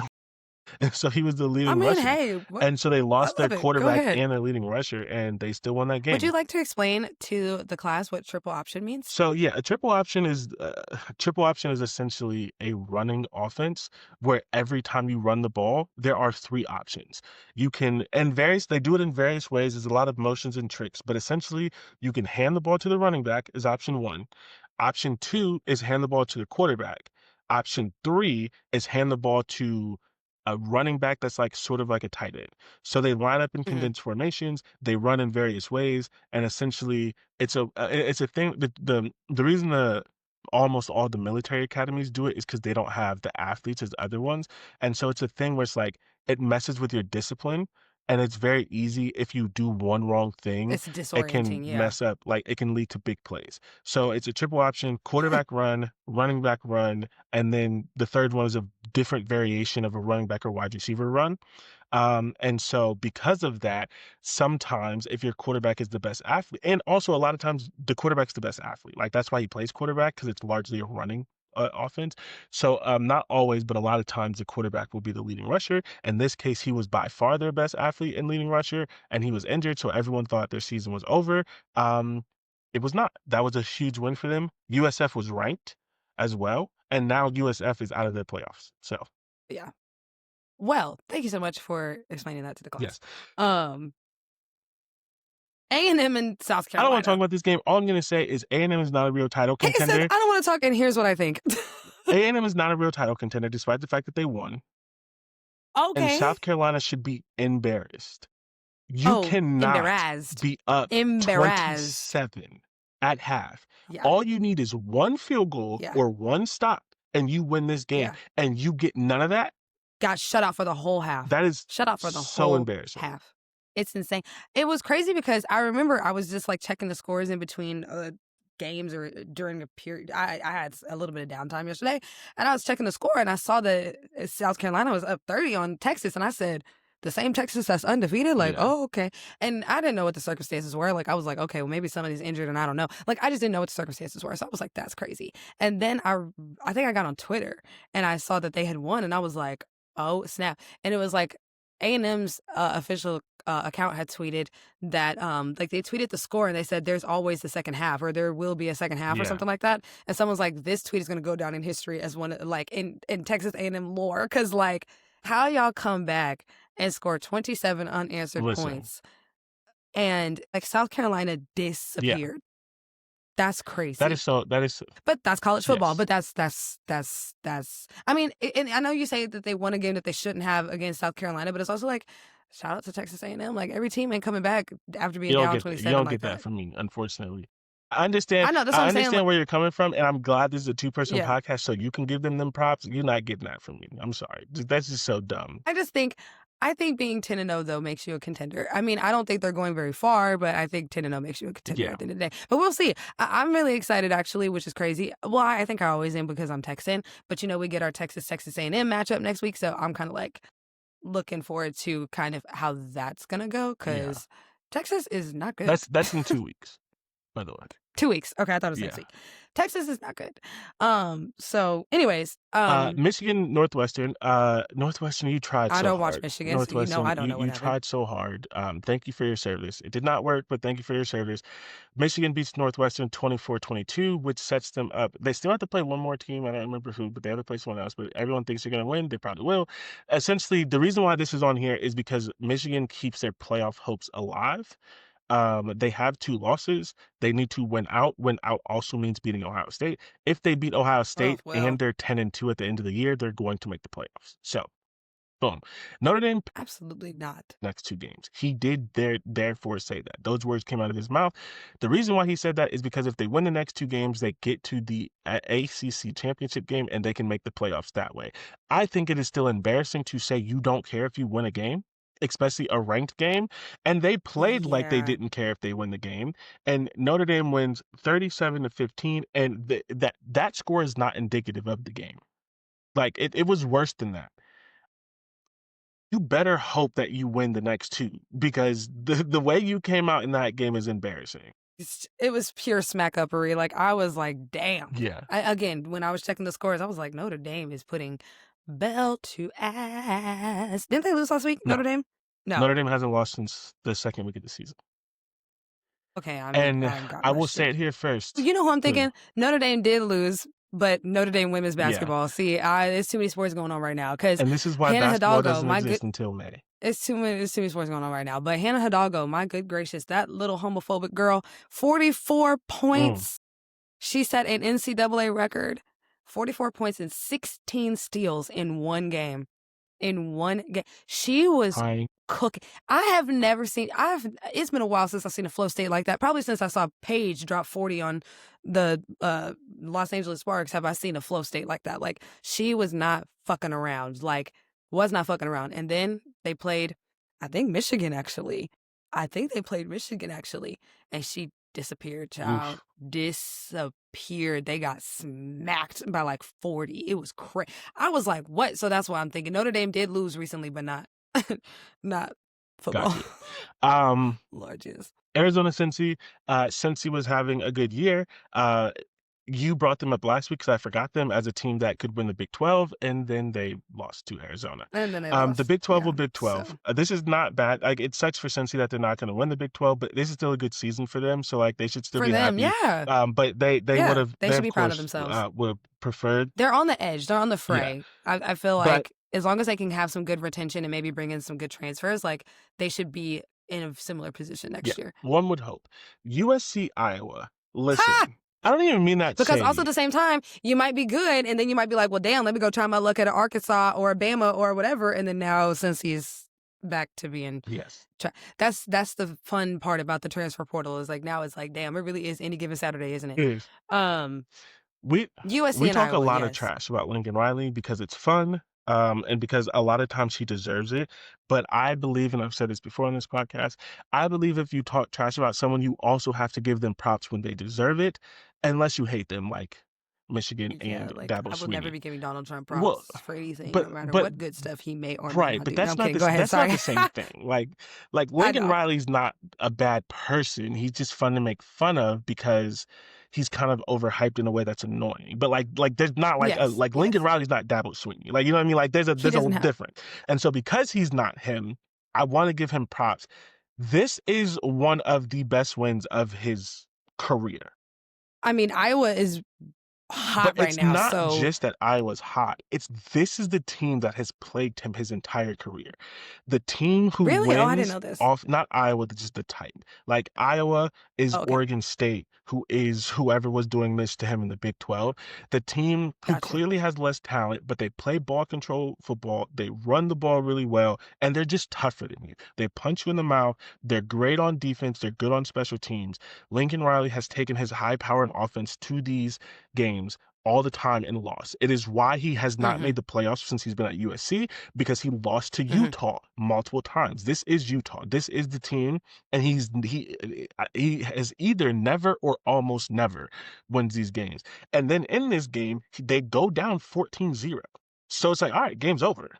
And so he was the leading rusher. Hey, and so they lost their quarterback and their leading rusher, and they still won that game. Would you like to explain to the class what triple option means? So yeah, a triple option is essentially a running offense where every time you run the ball, there are 3 options. You can they do it in various ways. There's a lot of motions and tricks, but essentially you can hand the ball to the running back is option 1. Option 2 is hand the ball to the quarterback. Option 3 is hand the ball to a running back that's like sort of like a tight end. So they line up in condensed formations, they run in various ways, and essentially it's a thing. The reason almost all the military academies do it is because they don't have the athletes as other ones, and so it's a thing where it's like it messes with your discipline. And it's very easy if you do one wrong thing. It's disorienting, it can mess up, like it can lead to big plays. So it's a triple option, quarterback run, running back run, and then the third one is a different variation of a running back or wide receiver run. And so because of that, sometimes if your quarterback is the best athlete, and also a lot of times the quarterback's the best athlete, like that's why he plays quarterback, because it's largely a running offense. So not always, but a lot of times the quarterback will be the leading rusher. In this case, he was by far their best athlete and leading rusher, and he was injured, so everyone thought their season was over. It was not. That was a huge win for them. USF was ranked as well, and now USF is out of the playoffs. So yeah. Well, thank you so much for explaining that to the class. Yes. A&M and South Carolina. I don't want to talk about this game. All I'm going to say is A&M is not a real title contender. I don't want to talk, and here's what I think. A&M is not a real title contender, despite the fact that they won. Okay. And South Carolina should be embarrassed. You cannot be up 27 at half. Yeah. All you need is one field goal or one stop, and you win this game. And you get none of that. Got shut out for the whole half. That is shut out for the so whole embarrassing. Half. It's insane. It was crazy because I remember I was just like checking the scores in between games or during a period. I had a little bit of downtime yesterday, and I was checking the score, and I saw that South Carolina was up 30 on Texas, and I said, the same Texas that's undefeated? Like, oh, okay. And I didn't know what the circumstances were. Like, I was like, okay, well, maybe somebody's injured, and I don't know. Like, I just didn't know what the circumstances were, so I was like, that's crazy. And then I think I got on Twitter, and I saw that they had won, and I was like, oh, snap. And it was like A&M's official account had tweeted that like they tweeted the score and they said there's always the second half, or there will be a second half or something like that. And someone's like, this tweet is going to go down in history as one like in Texas A&M lore, because like how y'all come back and score 27 unanswered points and like South Carolina disappeared. That's crazy. That is. But that's college football. Yes. But that's. I mean, and I know you say that they won a game that they shouldn't have against South Carolina, but it's also like, shout out to Texas A&M. Like every team ain't coming back after being down 27. You don't get that from me, unfortunately. I understand. I know. That's what I'm saying. Understand where you're coming from, and I'm glad this is a 2-person podcast, so you can give them props. You're not getting that from me. I'm sorry. That's just so dumb. I just think I think being 10-0 though makes you a contender. I mean, I don't think they're going very far, but I think 10-0 makes you a contender Yeah. at the end of the day. But we'll see. I'm really excited actually, which is crazy. Well, I think I always am because I'm Texan. But we get our Texas A&M matchup next week, so I'm kind of like looking forward to kind of how that's gonna go Yeah. because Texas is not good. That's in 2 weeks, by the way. 2 weeks. Okay, I thought it was next Yeah. week. Texas is not good. So anyways, Michigan, Northwestern. Northwestern, you tried I so don't watch hard. Michigan, so Northwestern, I don't know what you happened. tried so hard. Thank you for your service. It did not work, but thank you for your service. Michigan beats Northwestern 24-22, which sets them up. They still have to play one more team. I don't remember who, but they have to play someone else. But everyone thinks they're going to win. They probably will. Essentially, the reason why this is on here is because Michigan keeps their playoff hopes alive. They have 2 losses. They need to win out. Win out also means beating Ohio State. If they beat Ohio Oh State and well, they're 10-2 at the end of the year, they're going to make the playoffs. So, boom. Notre Dame absolutely not. next 2 games. He did therefore say that. Those words came out of his mouth. The reason why he said that is because if they win the next 2 games, they get to the ACC championship game and they can make the playoffs that way. I think it is still embarrassing to say you don't care if you win a game, especially a ranked game. And they played like they Yeah. didn't care if they win the game. And Notre Dame wins 37-15, and that score is not indicative of the game. Like it was worse than that. You better hope that you win the next 2 because the way you came out in that game is embarrassing. It was pure smack uppery. Like I was like, damn. Yeah. Again, when I was checking the scores, I was like, Notre Dame is putting belt to ass. Didn't they lose last week, No. Notre Dame? No. Notre Dame hasn't lost since the second week of the season. Okay, I mean, And I got I my will say shit. it here first. You know who I'm Who? thinking? Notre Dame did lose, but Notre Dame women's Yeah. basketball. See, there's too many sports going on right now because And this is why Hannah basketball Hidalgo, doesn't my good. exist until May. It's too many sports going on right now. But Hannah Hidalgo, my good gracious, that little homophobic girl, 44 points. She set an NCAA record, 44 points and 16 steals in one game. In one game. She was Crying. cooking. I have never seen, it's been a while since I've seen a flow state like that. Probably since I saw Paige drop 40 on the Los Angeles Sparks have I seen a flow state like that. Like, she was not fucking around. Like, was not fucking around. And then they played, I think Michigan actually. And she disappeared, child. Oof. Disappeared. They got smacked by like 40. It was crazy. I was like, what? So that's why I'm thinking Notre Dame did lose recently, but not not football. Gotcha. Lord Jesus. Arizona Cincy. Cincy was having a good year. You brought them up last week because I forgot them as a team that could win the Big 12, and then they lost to Arizona. And then they lost. The Big 12 Yeah, will Big 12. so. This is not bad. Like, it sucks for Cincy that they're not going to win the Big 12, but this is still a good season for them. So like they should still For be them, happy. yeah. But they Yeah, would have. they should of be proud of course, themselves. would have preferred. They're on the edge. They're on the fray. I feel But- like as long as they can have some good retention and maybe bring in some good transfers, like they should be in a similar position next year. One would hope. USC Iowa. Listen, Ha! I don't even mean that Because shady. also at the same time, you might be good, and then you might be like, well, damn, let me go try my luck at an Arkansas or a Bama or whatever. And then now, since he's back to being, Yes. that's the fun part about the transfer portal is like now it's like, damn, it really is any given Saturday, isn't it? It is. We USC and talk Iowa, a lot of yes. trash about Lincoln Riley because it's fun, and because a lot of times he deserves it. But I believe, and I've said this before on this podcast, I believe if you talk trash about someone, you also have to give them props when they deserve it, unless you hate them, like Michigan Yeah, and like Dabo I would Sweeney. never be giving Donald Trump Well, props for anything, but- no matter but- what good stuff he may or may Right, not but do. that's No, I'm not kidding. the, Go ahead. that's Sorry. not the same thing. Like Lincoln know. Riley's not a bad person. He's just fun to make fun of because he's kind of overhyped in a way that's annoying. But like there's not like Yes, Lincoln yes. Riley's not Dabo Sweeney. Like, you know what I mean? Like there's a doesn't have- difference. And so because he's not him, I want to give him props. This is one of the best wins of his career. I mean, Iowa is hot But right it's now. not So just that Iowa's hot. This is the team that has plagued him his entire career. The team who Really? wins Oh, I didn't know this. off, not Iowa, just the type. Like Iowa is Oh, okay. Oregon State, who is whoever was doing this to him in the Big 12. The team who Gotcha. clearly has less talent, but they play ball control football. They run the ball really well, and they're just tougher than you. They punch you in the mouth. They're great on defense. They're good on special teams. Lincoln Riley has taken his high-powered offense to these games all the time and lost. It is why he has not Mhm. made the playoffs since he's been at USC, because he lost to Mhm. Utah multiple times. This is Utah. This is the team, and he has either never or almost never wins these games. And then in this game, they go down 14-0. So it's like, all right, game's over.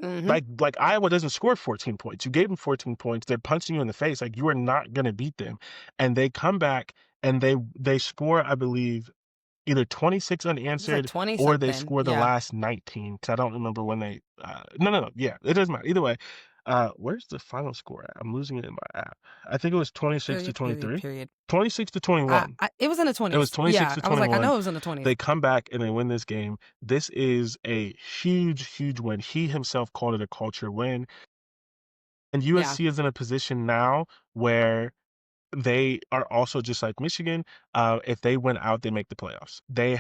Mhm. Like Iowa doesn't score 14 points. You gave them 14 points. They're punching you in the face. Like, you are not going to beat them. And they come back and they score, I believe, either 26 It's like unanswered 20 or they something. score the Yeah. last 19, because I don't remember when they no, yeah, it doesn't matter either way. Where's the final score at? I'm losing it in my app. I think it was 26 to Period, period, 23, period. 26 to 21. It was in the It was 20s. 26 Yeah, to I was like, I 21. know it was in the 20s. They come back and they win this game. This is a huge win. He himself called it a culture win, and Yeah. USC is in a position now where they are also just like Michigan. If they win out, they make the playoffs. They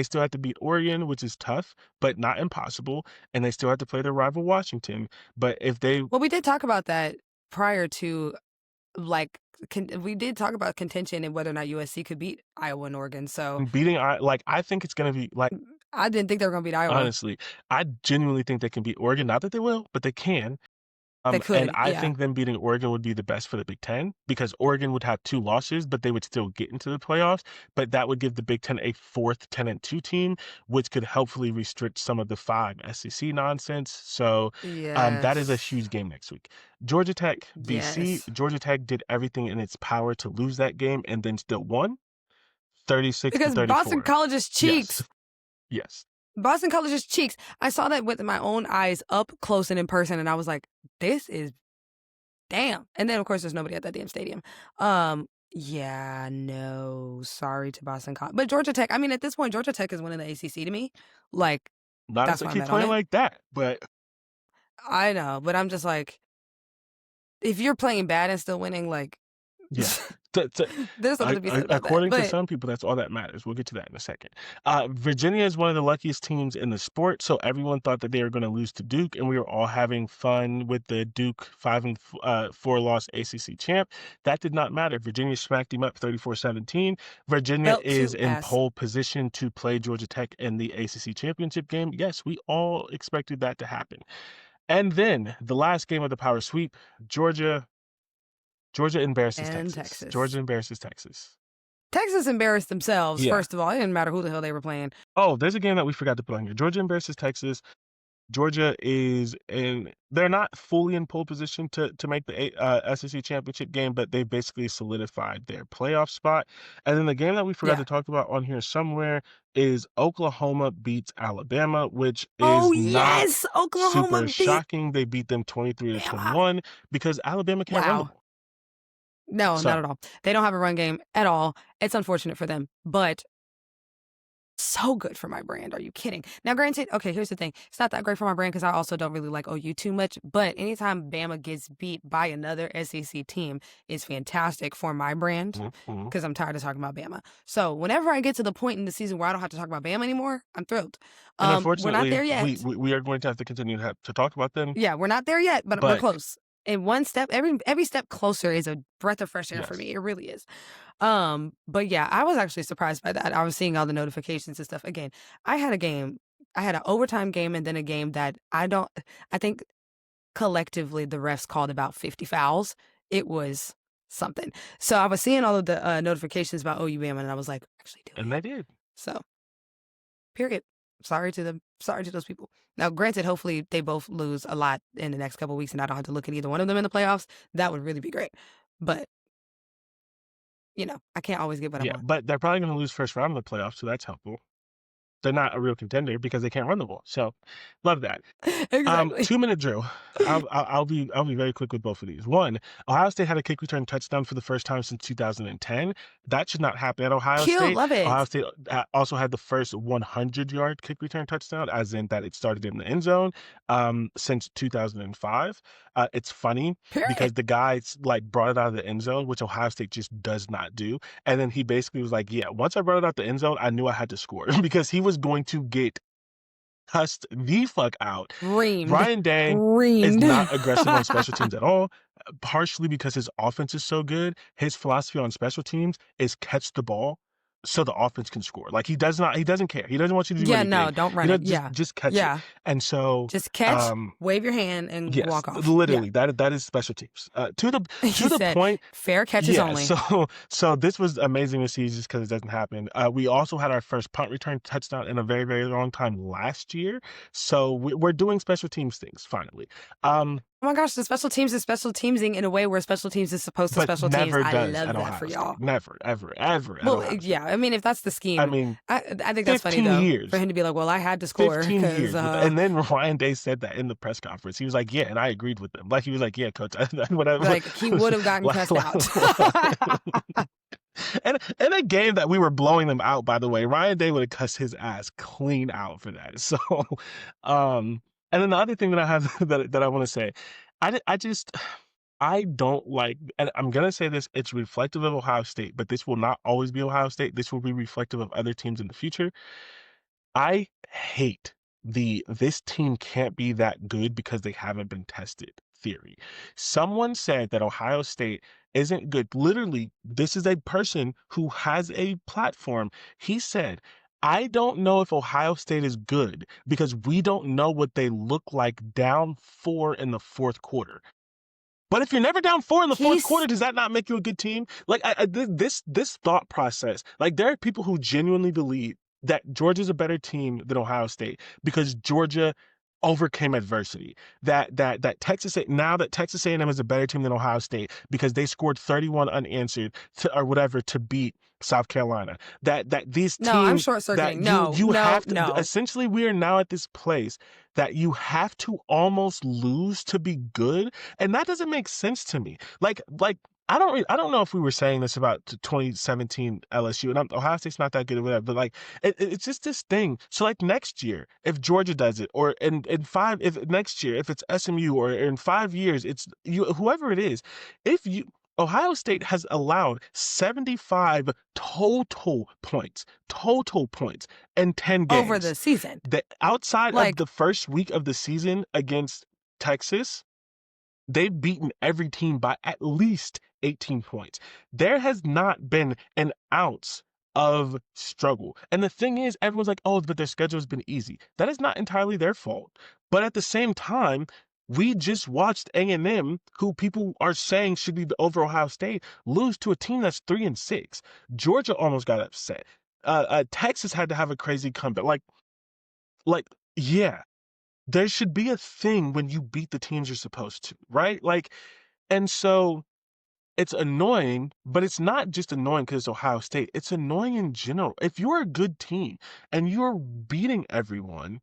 still have to beat Oregon, which is tough, but not impossible. And they still have to play their rival Washington. But if they Well, we did talk about that prior to, like, we did talk about contention and whether or not USC could beat Iowa and Oregon. So I think it's going to be like, I didn't think they were going to beat Iowa. honestly, I genuinely think they can beat Oregon. Not that they will, but they can. They And could. I Yeah. think them beating Oregon would be the best for the Big Ten, because Oregon would have 2 losses, but they would still get into the playoffs. But that would give the Big Ten a fourth 10-2 team, which could helpfully restrict some of the 5 SEC nonsense. So that is a Yes. huge game next week. Georgia Tech, BC. Yes. Georgia Tech did everything in its power to lose that game and then still won 36 to Because Boston 34. College's Yes. cheeks. Yes. Boston College's cheeks. I saw that with my own eyes up close and in person, and I was like, this is damn. And then, of course, there's nobody at that damn stadium. Yeah, no, sorry to Boston College. But Georgia Tech, I mean, at this point, Georgia Tech is winning the ACC to me. Like, Not if that's they why I'm keep at on playing it. like that, but I know, but I'm just like, if you're playing bad and still winning, like, yeah. To there's something to be said about that. according to But some people, that's all that matters. We'll get to that in a second. Virginia is one of the luckiest teams in the sport, so everyone thought that they were going to lose to Duke, and we were all having fun with the Duke 5-4 loss ACC champ. That did not matter. Virginia smacked him up 34-17. Virginia belt is to in ass. pole position to play Georgia Tech in the ACC championship game. Yes, we all expected that to happen. And then the last game of the power sweep, Georgia embarrasses And Texas. Texas. Georgia embarrasses Texas. Texas embarrassed themselves, Yeah. first of all. It didn't matter who the hell they were playing. Oh, there's a game that we forgot to put on here. Georgia embarrasses Texas. Georgia is in. They're not fully in pole position to make the SEC championship game, but they basically solidified their playoff spot. And then the game that we forgot Yeah. to talk about on here somewhere is Oklahoma beats Alabama, which Oh, is not yes! Oklahoma super beat shocking. They beat them 23 to Bama. 21 because Alabama can't run the Wow. ball. No, not So at all. They don't have a run game at all. It's unfortunate for them, but so good for my brand. Are you kidding? Now, granted, okay, here's the thing. It's not that great for my brand because I also don't really like OU too much, but anytime Bama gets beat by another SEC team is fantastic for my brand mhm. because I'm tired of talking about Bama. So whenever I get to the point in the season where I don't have to talk about Bama anymore, I'm thrilled. And We're not unfortunately, there yet. we are going to have to continue to talk about them. Yeah, we're not there yet, but we're But close. And one step, every step closer is a breath of fresh air for yes, me. It really is. But yeah, I was actually surprised by that. I was seeing all the notifications and stuff. Again, I had an overtime game and then a game that I think collectively the refs called about 50 fouls. It was something. So I was seeing all of the notifications about OU Bama and I was like, actually do and it. they did. So period. Sorry to them. Sorry to those people. Now, granted, hopefully they both lose a lot in the next couple of weeks and I don't have to look at either one of them in the playoffs. That would really be great. But, I can't always get what I Yeah, want. but they're probably going to lose first round of the playoffs, so that's helpful. They're not a real contender because they can't run the ball. So, love that. Exactly. 2-minute drill. I'll be very quick with both of these. One, Ohio State had a kick return touchdown for the first time since 2010. That should not happen at Ohio Cute. State. Love Ohio it. State also had the first 100-yard kick return touchdown, as in that it started in the end zone, since 2005. It's funny Period. because the guy like brought it out of the end zone, which Ohio State just does not do. And then he basically was like, "Yeah, once I brought it out the end zone, I knew I had to score," because he was going to get cussed the fuck out. Reamed. Ryan Day is Reamed. not aggressive on special teams at all, partially because his offense is so good. His philosophy on special teams is catch the ball. so the offense can score. Like he doesn't care. He doesn't want you to do Yeah, anything. no, don't You run know, it. Yeah. just catch it. Yeah. And so, Just catch, um, wave your hand, and yes, walk off. Yeah. literally that is special teams. To You the said point, fair catches yeah. only. So this was amazing to see just because it doesn't happen. We also had our first punt return touchdown in a very very long time last year. So we're doing special teams things finally. Um, Oh my gosh, the special teams is special teamsing in a way where special teams is supposed to but special teams. never I does love at that for Ohio State. y'all. Never, ever, ever at Well, Ohio State. yeah, I mean, if that's the I scheme, mean, I think that's funny 15 though for years. him to be like, well, I had to score 15 because, years with, and then Ryan Day said that in the press conference. He was like, "Yeah," and I agreed with him. Like he was like, "Yeah, coach, whatever." like, he would have gotten cussed out. And a game that we were blowing them out, by the way, Ryan Day would have cussed his ass clean out for that. So, and then the other thing that I have that I want to say, I just I don't like, and I'm gonna say this, it's reflective of Ohio State, but this will not always be Ohio State. This will be reflective of other teams in the future. I hate this team can't be that good because they haven't been tested theory. Someone said that Ohio State isn't good. Literally, this is a person who has a platform. He said, I don't know if Ohio State is good because we don't know what they look like down 4 in the fourth quarter. But if you're never down 4 in the fourth quarter, He's does that not make you a good team? Like this thought process, like there are people who genuinely believe that Georgia's a better team than Ohio State because Georgia overcame adversity. That now that Texas A&M is a better team than Ohio State because they scored 31 unanswered or whatever to beat South Carolina. That these no, I'm teams short that circuiting. you No, you no, have to no. essentially we are now at this place that you have to almost lose to be good, and that doesn't make sense to me. Like I don't know if we were saying this about 2017 LSU, and Ohio State's not that good or whatever, but like it's just this thing. So like next year, if Georgia does it, or in five, if next year if it's SMU, or in 5 years it's you, whoever it is, if you. Ohio State has allowed 75 total points in 10 Over games. the season. The outside of Like, the first week of the season against Texas, they've beaten every team by at least 18 points. There has not been an ounce of struggle. And the thing is, everyone's like, oh, but their schedule has been easy. That is not entirely their fault. But at the same time, we just watched A&M, who people are saying should be over Ohio State, lose to a team that's 3-6. Georgia almost got upset. Texas had to have a crazy comeback. Like, yeah, there should be a thing when you beat the teams you're supposed to, right? Like, and so it's annoying, but it's not just annoying because it's Ohio State. It's annoying in general. If you're a good team and you're beating everyone,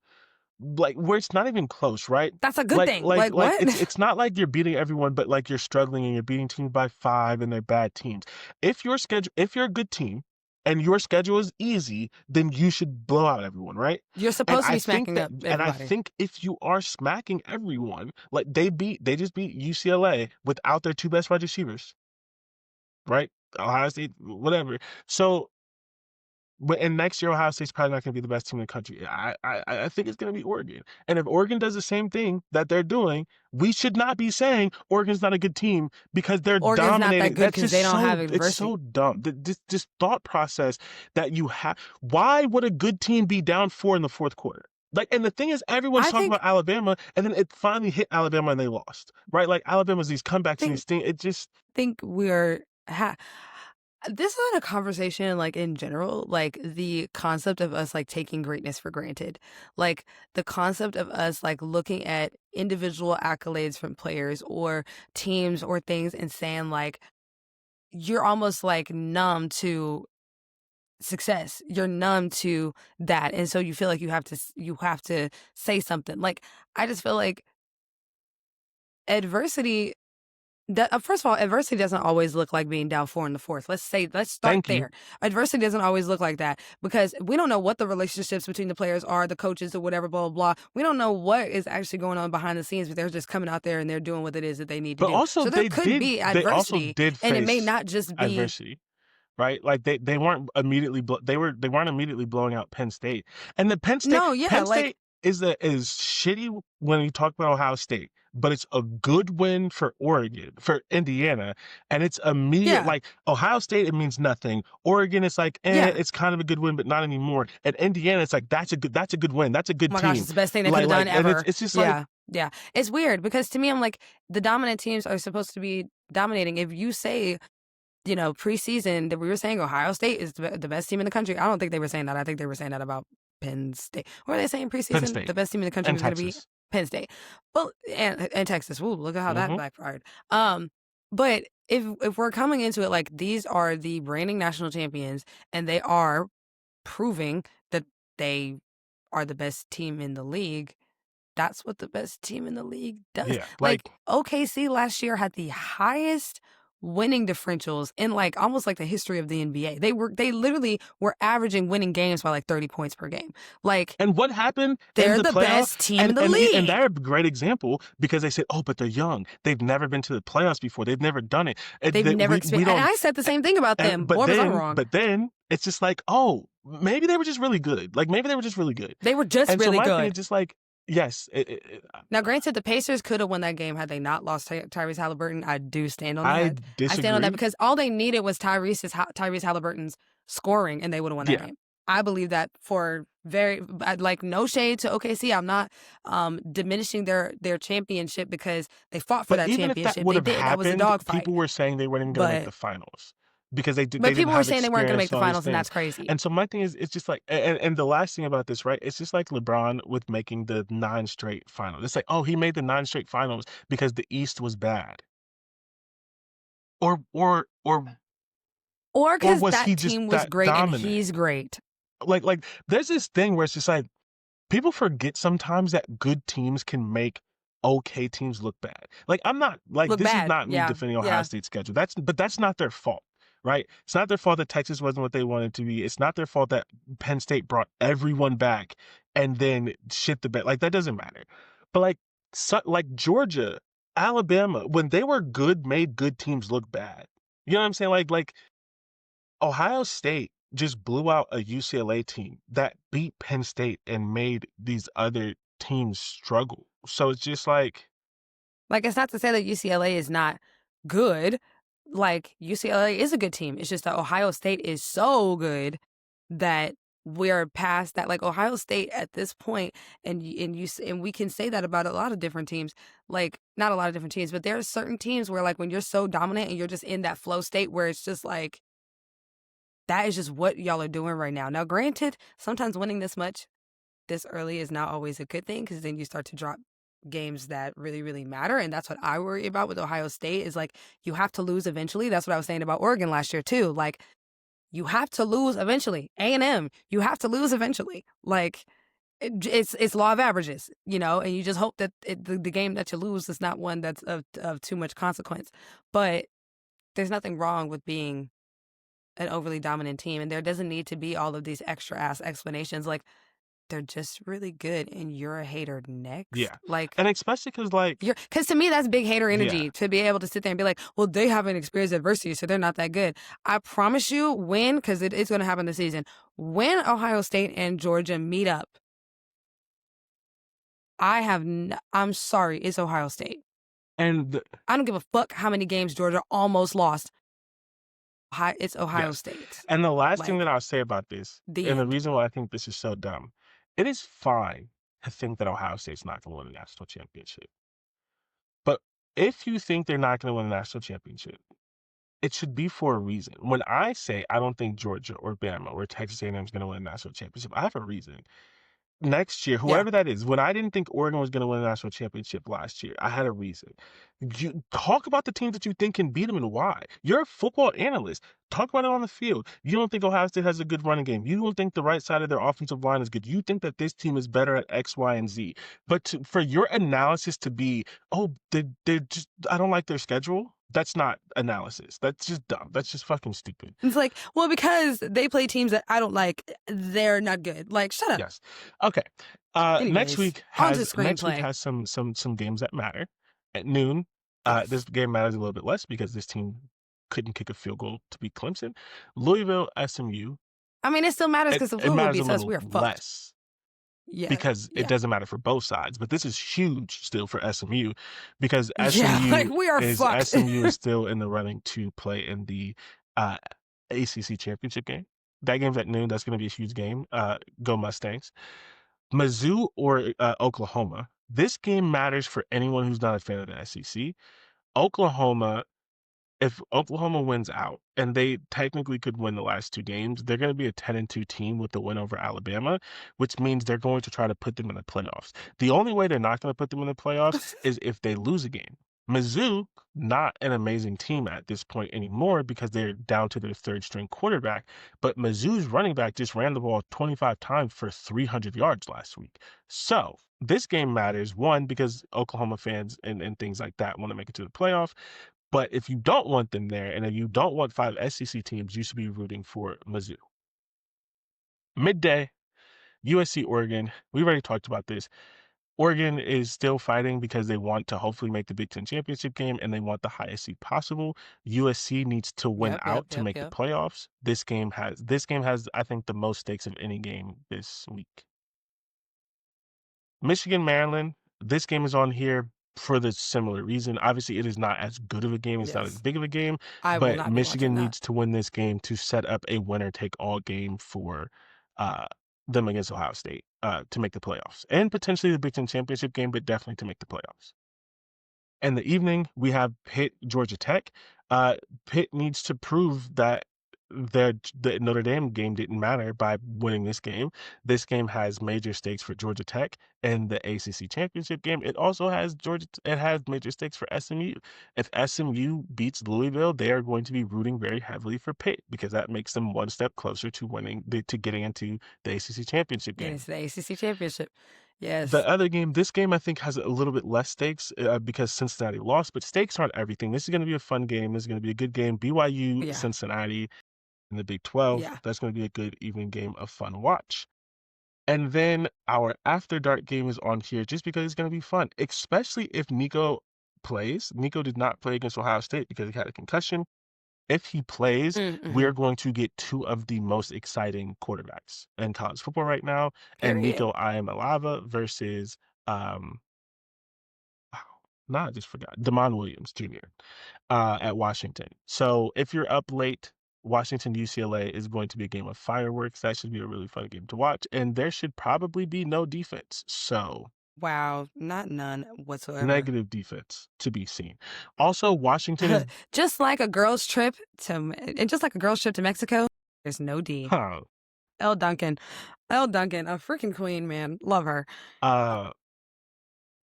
like where it's not even close, right? that's a good thing. Like, what? It's not like you're beating everyone, but like you're struggling and you're beating teams by 5 and they're bad teams. If you're a good team and your schedule is easy, then you should blow out everyone, right? You're And supposed to I be think smacking that, up and I everybody. think if you are smacking everyone, like they just beat UCLA without their two best wide receivers, right? Ohio State, whatever. So but and next year, Ohio State's probably not going to be the best team in the country. I think it's going to be Oregon. And if Oregon does the same thing that they're doing, we should not be saying Oregon's not a good team because they're Oregon's not that dominating. good That's because just they don't so have it's adversity. so dumb. This thought process that you have. Why would a good team be down 4 in the fourth quarter? Like, and the thing is, everyone's I talking think about Alabama, and then it finally hit Alabama and they lost, right? Like Alabama's these comebacks and think these things. It just think we're this is not a conversation like in general, like the concept of us like taking greatness for granted, like the concept of us like looking at individual accolades from players or teams or things and saying like you're almost like numb to success, you're numb to that, and so you feel like you have to say something. Like, I just feel like adversity that first of all, adversity doesn't always look like being down 4 in the fourth. Let's start thank you. there. Adversity doesn't always look like that because we don't know what the relationships between the players are, the coaches or whatever, blah, blah, blah. We don't know what is actually going on behind the scenes, but they're just coming out there and they're doing what it is that they need to But do. also So there could be they also adversity, did and it may face not just be adversity, right? Like they weren't immediately they weren't immediately blowing out Penn State. And the no, yeah, Penn like State is shitty when you talk about Ohio State. but it's a good win for Oregon, for Indiana, and it's immediate. Yeah. Like Ohio State, it means nothing. Oregon, it's like, Yeah. it's kind of a good win, but not anymore. And Indiana, it's like that's a good win. That's a Oh good my gosh, team. it's the best thing they could have done And ever. it's just like, Yeah. Yeah. It's weird because to me, I'm like, the dominant teams are supposed to be dominating. If you say, preseason that we were saying Ohio State is the best team in the country, I don't think they were saying that. I think they were saying that about Penn State. What were they saying Penn preseason? The State best team in the country and was going to be Texas. Penn State. Well, and Texas. Ooh, look at how that Hmm. backfired. But if we're coming into it like these are the reigning national champions and they are proving that they are the best team in the league, that's what the best team in the league does. Yeah, Like like, OKC last year had the highest winning differentials in like almost like the history of the NBA. They literally were averaging winning games by like 30 points per game. Like and what happened in they're the the playoffs? best team in the And league. they're a great example because they said, oh, but they're young. They've never been to the playoffs before. They've never done it. They've never We experienced, and don't. I said the same thing about them. But Boy, was I wrong. then it's just like, oh, maybe they were just really good. Like maybe they were just really good. They were just And so really my thing is good. just like, yes, Now, granted, the Pacers could have won that game had they not lost Tyrese Halliburton. I do stand on I that. I stand on that disagree. because all they needed was Tyrese Halliburton's scoring, and they would have won that Yeah, game. I believe that for like no shade to OKC. I'm not diminishing their championship because they fought for but that even if that championship. would They have did. That was a happened, dogfight. people were saying they weren't going to make But the finals because they but didn't people were have saying they weren't going to make experience the and all these finals, and things. that's crazy. And so my thing is, it's just like, and the last thing about this, right? It's just like LeBron with making the 9 straight finals. It's like, oh, he made the 9 straight finals because the East was bad, or or or Or or because was he that just team was that great and dominant? he's great. Like there's this thing where it's just like people forget sometimes that good teams can make okay teams look bad. Like I'm not like Look this is bad. not me Yeah. defending Ohio Yeah. State's schedule. That's not their fault, right? It's not their fault that Texas wasn't what they wanted to be. It's not their fault that Penn State brought everyone back and then shit the bed. Like that doesn't matter. But like Georgia, Alabama, when they were good, made good teams look bad. You know what I'm saying? Like Ohio State just blew out a UCLA team that beat Penn State and made these other teams struggle. So it's just like, Like, it's not to say that UCLA is not good. Like, UCLA is a good team. It's just that Ohio State is so good that we're past that. Like, Ohio State at this point, and we can say that about a lot of different teams. Like, not a lot of different teams, but there are certain teams where, like, when you're so dominant and you're just in that flow state where it's just like, that is just what y'all are doing right now. Now, granted, sometimes winning this much this early is not always a good thing because then you start to drop games that really, really matter. And that's what I worry about with Ohio State is like, you have to lose eventually. That's what I was saying about Oregon last year too. Like, you have to lose eventually. A&M, you have to lose eventually. Like, it's law of averages, and you just hope that the game that you lose is not one that's of too much consequence. But there's nothing wrong with being an overly dominant team. And there doesn't need to be all of these extra ass explanations. Like, they're just really good and you're a hater next. yeah. Like, And especially because, like, because to me, that's big hater yeah. energy to be able to sit there and be like, well, they haven't experienced adversity, so they're not that good. I promise you, because it's going to happen this season, when Ohio State and Georgia meet up, I'm sorry, it's Ohio State. And I don't give a fuck how many games Georgia almost lost. It's Ohio yes. State. And the last thing Like, that I'll say about this, the and the end. reason why I think this is so dumb, it is fine to think that Ohio State's not going to win the national championship. But if you think they're not going to win the national championship, it should be for a reason. When I say I don't think Georgia or Bama or Texas A&M is going to win the national championship, I have a reason. Next year, Yeah. whoever that is, when I didn't think Oregon was going to win the national championship last year, I had a reason. You talk about the teams that you think can beat them and why. You're a football analyst. Talk about it on the field. You don't think Ohio State has a good running game. You don't think the right side of their offensive line is good. You think that this team is better at X, Y, and Z. But for your analysis to be, oh, they're just, I don't like their schedule. That's not analysis. That's just dumb. That's just fucking stupid. It's like, well, because they play teams that I don't like, they're not good. Like, shut up. Yes. Okay. Anyways, Next week on to has screenplay. some games that matter at noon. This Yes. game matters a little bit less because this team couldn't kick a field goal to beat Clemson. Louisville, SMU. I mean, it still matters because if It Louisville matters a beats us, little we are fucked. less Yeah, because it yeah, doesn't matter for both sides. But this is huge still for SMU because yeah. Like we are fucked. SMU is still in the running to play in the uh, ACC championship game. That game's at noon. That's going to be a huge game. Go Mustangs. Mizzou or Oklahoma. This game matters for anyone who's not a fan of the SEC. Oklahoma, if Oklahoma wins out, and they technically could win the last two games, they're going to be a 10-2 team with the win over Alabama, which means they're going to try to put them in the playoffs. The only way they're not going to put them in the playoffs is if they lose a game. Mizzou, not an amazing team at this point anymore because they're down to their third string quarterback, but Mizzou's running back just ran the ball 25 times for 300 yards last week. So this game matters, one, because Oklahoma fans and things like that want to make it to the playoff. But if you don't want them there, and if you don't want five SEC teams, you should be rooting for Mizzou. Midday, USC, Oregon. We've already talked about this. Oregon is still fighting because they want to hopefully make the Big Ten championship game and they want the highest seed possible. USC needs to win Yep, yep, out to yep, make the yep. playoffs. This game has I think the most stakes of any game this week. Michigan, Maryland. This game is on here for the similar reason. Obviously, it is not as good of a game. It's not as Yes, big of a game, I will but not be watching Michigan that. needs to win this game to set up a winner take all game for uh, them against Ohio State to make the playoffs and potentially the Big Ten championship game, but definitely to make the playoffs. In the evening, we have Pitt, Georgia Tech. Uh, Pitt needs to prove that the Notre Dame game didn't matter by winning this game. This game has major stakes for Georgia Tech and the ACC championship game. It also has It has major stakes for SMU. If SMU beats Louisville, they are going to be rooting very heavily for Pitt because that makes them one step closer to to getting into the ACC championship Get game. into the ACC championship. The Yes, other game, this game I think has a little bit less stakes because Cincinnati lost, but stakes aren't everything. This is going to be a fun game. This is going to be a good game. BYU, yeah, Cincinnati in the Big 12. yeah. That's going to be a good evening game of fun watch. And then our after dark game is on here just because it's going to be fun, especially if Nico plays. Nico did not play against Ohio State because he had a concussion. If he plays, Mm-hmm. we're going to get two of the most exciting quarterbacks in college football right now. And Period. Nico Iamaleava versus um wow, nah, I just forgot. Damon Williams Jr. At Washington. So if you're up late, Washington UCLA is going to be a game of fireworks. That should be a really fun game to watch. And there should probably be no defense. So Wow, not none whatsoever. negative defense to be seen. Also, Washington is Just like a girl's trip and just like a girl's trip to Mexico, there's no D. huh. L. Duncan, L. Duncan, a freaking queen, man. Love her. Uh, Uh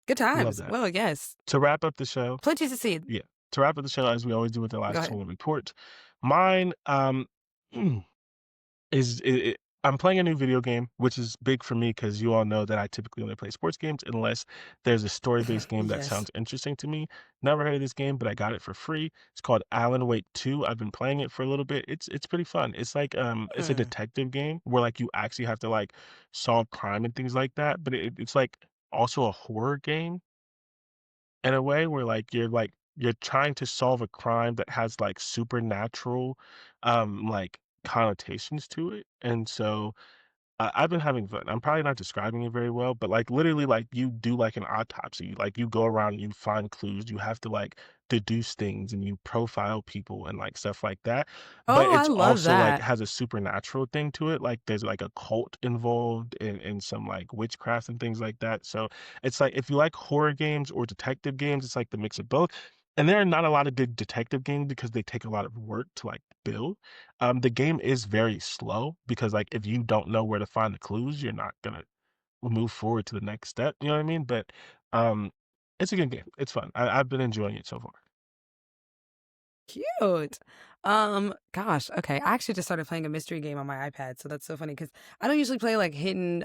Good love times. that. Well, yes. To wrap up the show, Plenty to see. yeah. To wrap up the show, as we always do with the Go last ahead. tournament report, mine I'm playing a new video game, which is big for me because you all know that I typically only play sports games unless there's a story-based game that Yes. sounds interesting to me. Never heard of this game, but I got it for free. It's called Alan Wake 2. I've been playing it for a little bit. It's pretty fun. It's like it's a Mm. detective game where like you actually have to like solve crime and things like that, but it's like also a horror game in a way where like you're trying to solve a crime that has like supernatural like connotations to it. And so I've been having fun. I'm probably not describing it very well, but like literally, like you do like an autopsy. Like you go around, and you find clues. You have to like deduce things, and you profile people and like stuff like that. But Oh, I it's love also like that. has a supernatural thing to it. Like there's like a cult involved and some like witchcraft and things like that. So it's like if you like horror games or detective games, it's like the mix of both. And there are not a lot of good detective games because they take a lot of work to like build. The game is very slow because like if you don't know where to find the clues, you're not gonna move forward to the next step. You know what I mean? But um, it's a good game. It's fun. I've been enjoying it so far. Cute. Gosh, okay. I actually just started playing a mystery game on my iPad, so that's so funny because I don't usually play like hidden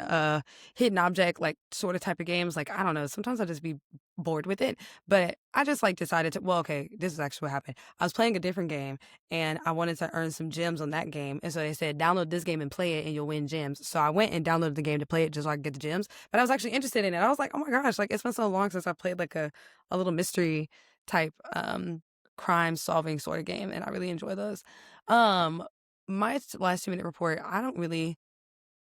object, like sort of type of games. Like, I don't know, sometimes I'll just be bored with it. But I just like decided to, well, okay, this is actually what happened. I was playing a different game and I wanted to earn some gems on that game. And so they said, download this game and play it and you'll win gems. So I went and downloaded the game to play it just so I could get the gems. But I was actually interested in it. I was like, oh my gosh, like it's been so long since I played like a little mystery type crime solving sort of game, and I really enjoy those. Um, my last 2 minute report, I don't really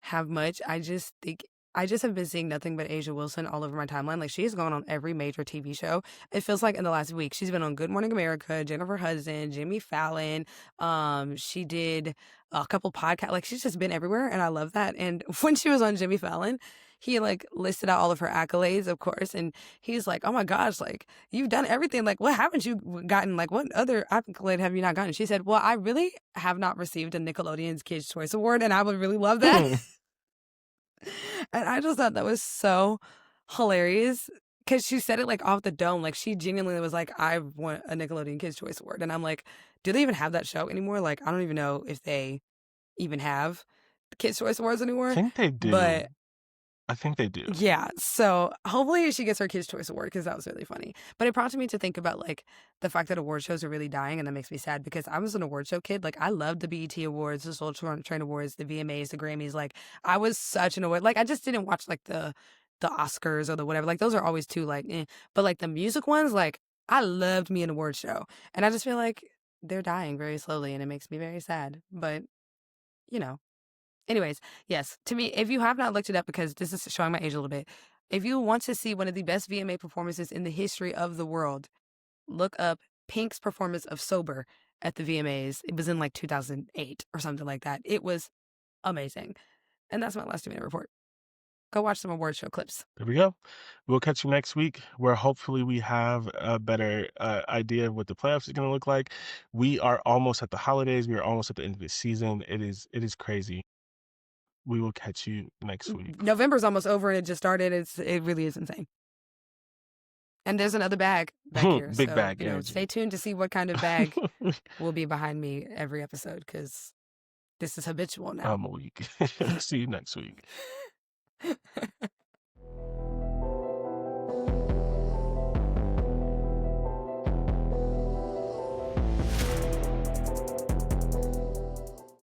have much. I just think I just have been seeing nothing but Asia Wilson all over my timeline. Like, she has gone on every major TV show. It feels like in the last week. She's been on Good Morning America, Jennifer Hudson, Jimmy Fallon. She did a couple podcasts. Like, she's just been everywhere, and I love that. And when she was on Jimmy Fallon, he like listed out all of her accolades, of course, and he's like, "Oh my gosh, like you've done everything. Like, what haven't you gotten? Like, what other accolade have you not gotten?" She said, "Well, I really have not received a Nickelodeon's Kids Choice Award, and I would really love that." Hmm. And I just thought that was so hilarious because she said it like off the dome. Like she genuinely was like, I want a Nickelodeon Kids Choice Award. And I'm like, do they even have that show anymore? Like, I don't even know if they even have the Kids Choice Awards I anymore. think they do. But I think they do. yeah, so hopefully she gets her Kids Choice Award because that was really funny. But it prompted me to think about like the fact that award shows are really dying, and that makes me sad because I was an award show kid. Like I loved the BET Awards, the Soul Train Awards, the VMAs, the Grammys. Like I was such an award. Like I just didn't watch like the Oscars or the whatever. Like those are always too like, eh. But like the music ones, like I loved me an award show, and I just feel like they're dying very slowly, and it makes me very sad. But you know. Anyways, yes, to me, if you have not looked it up, because this is showing my age a little bit, if you want to see one of the best VMA performances in the history of the world, look up Pink's performance of Sober at the VMAs. It was in like 2008 or something like that. It was amazing. And that's my last 2 minute report. Go watch some award show clips. There we go. We'll catch you next week, where hopefully we have a better idea of what the playoffs is going to look like. We are almost at the holidays. We are almost at the end of the season. It is crazy. We will catch you next week. November's almost over and it just started. It really is insane. And there's another bag back here. Big so, bag energy. stay tuned to see what kind of bag will be behind me every episode because this is habitual now. I'm a week. See you next week.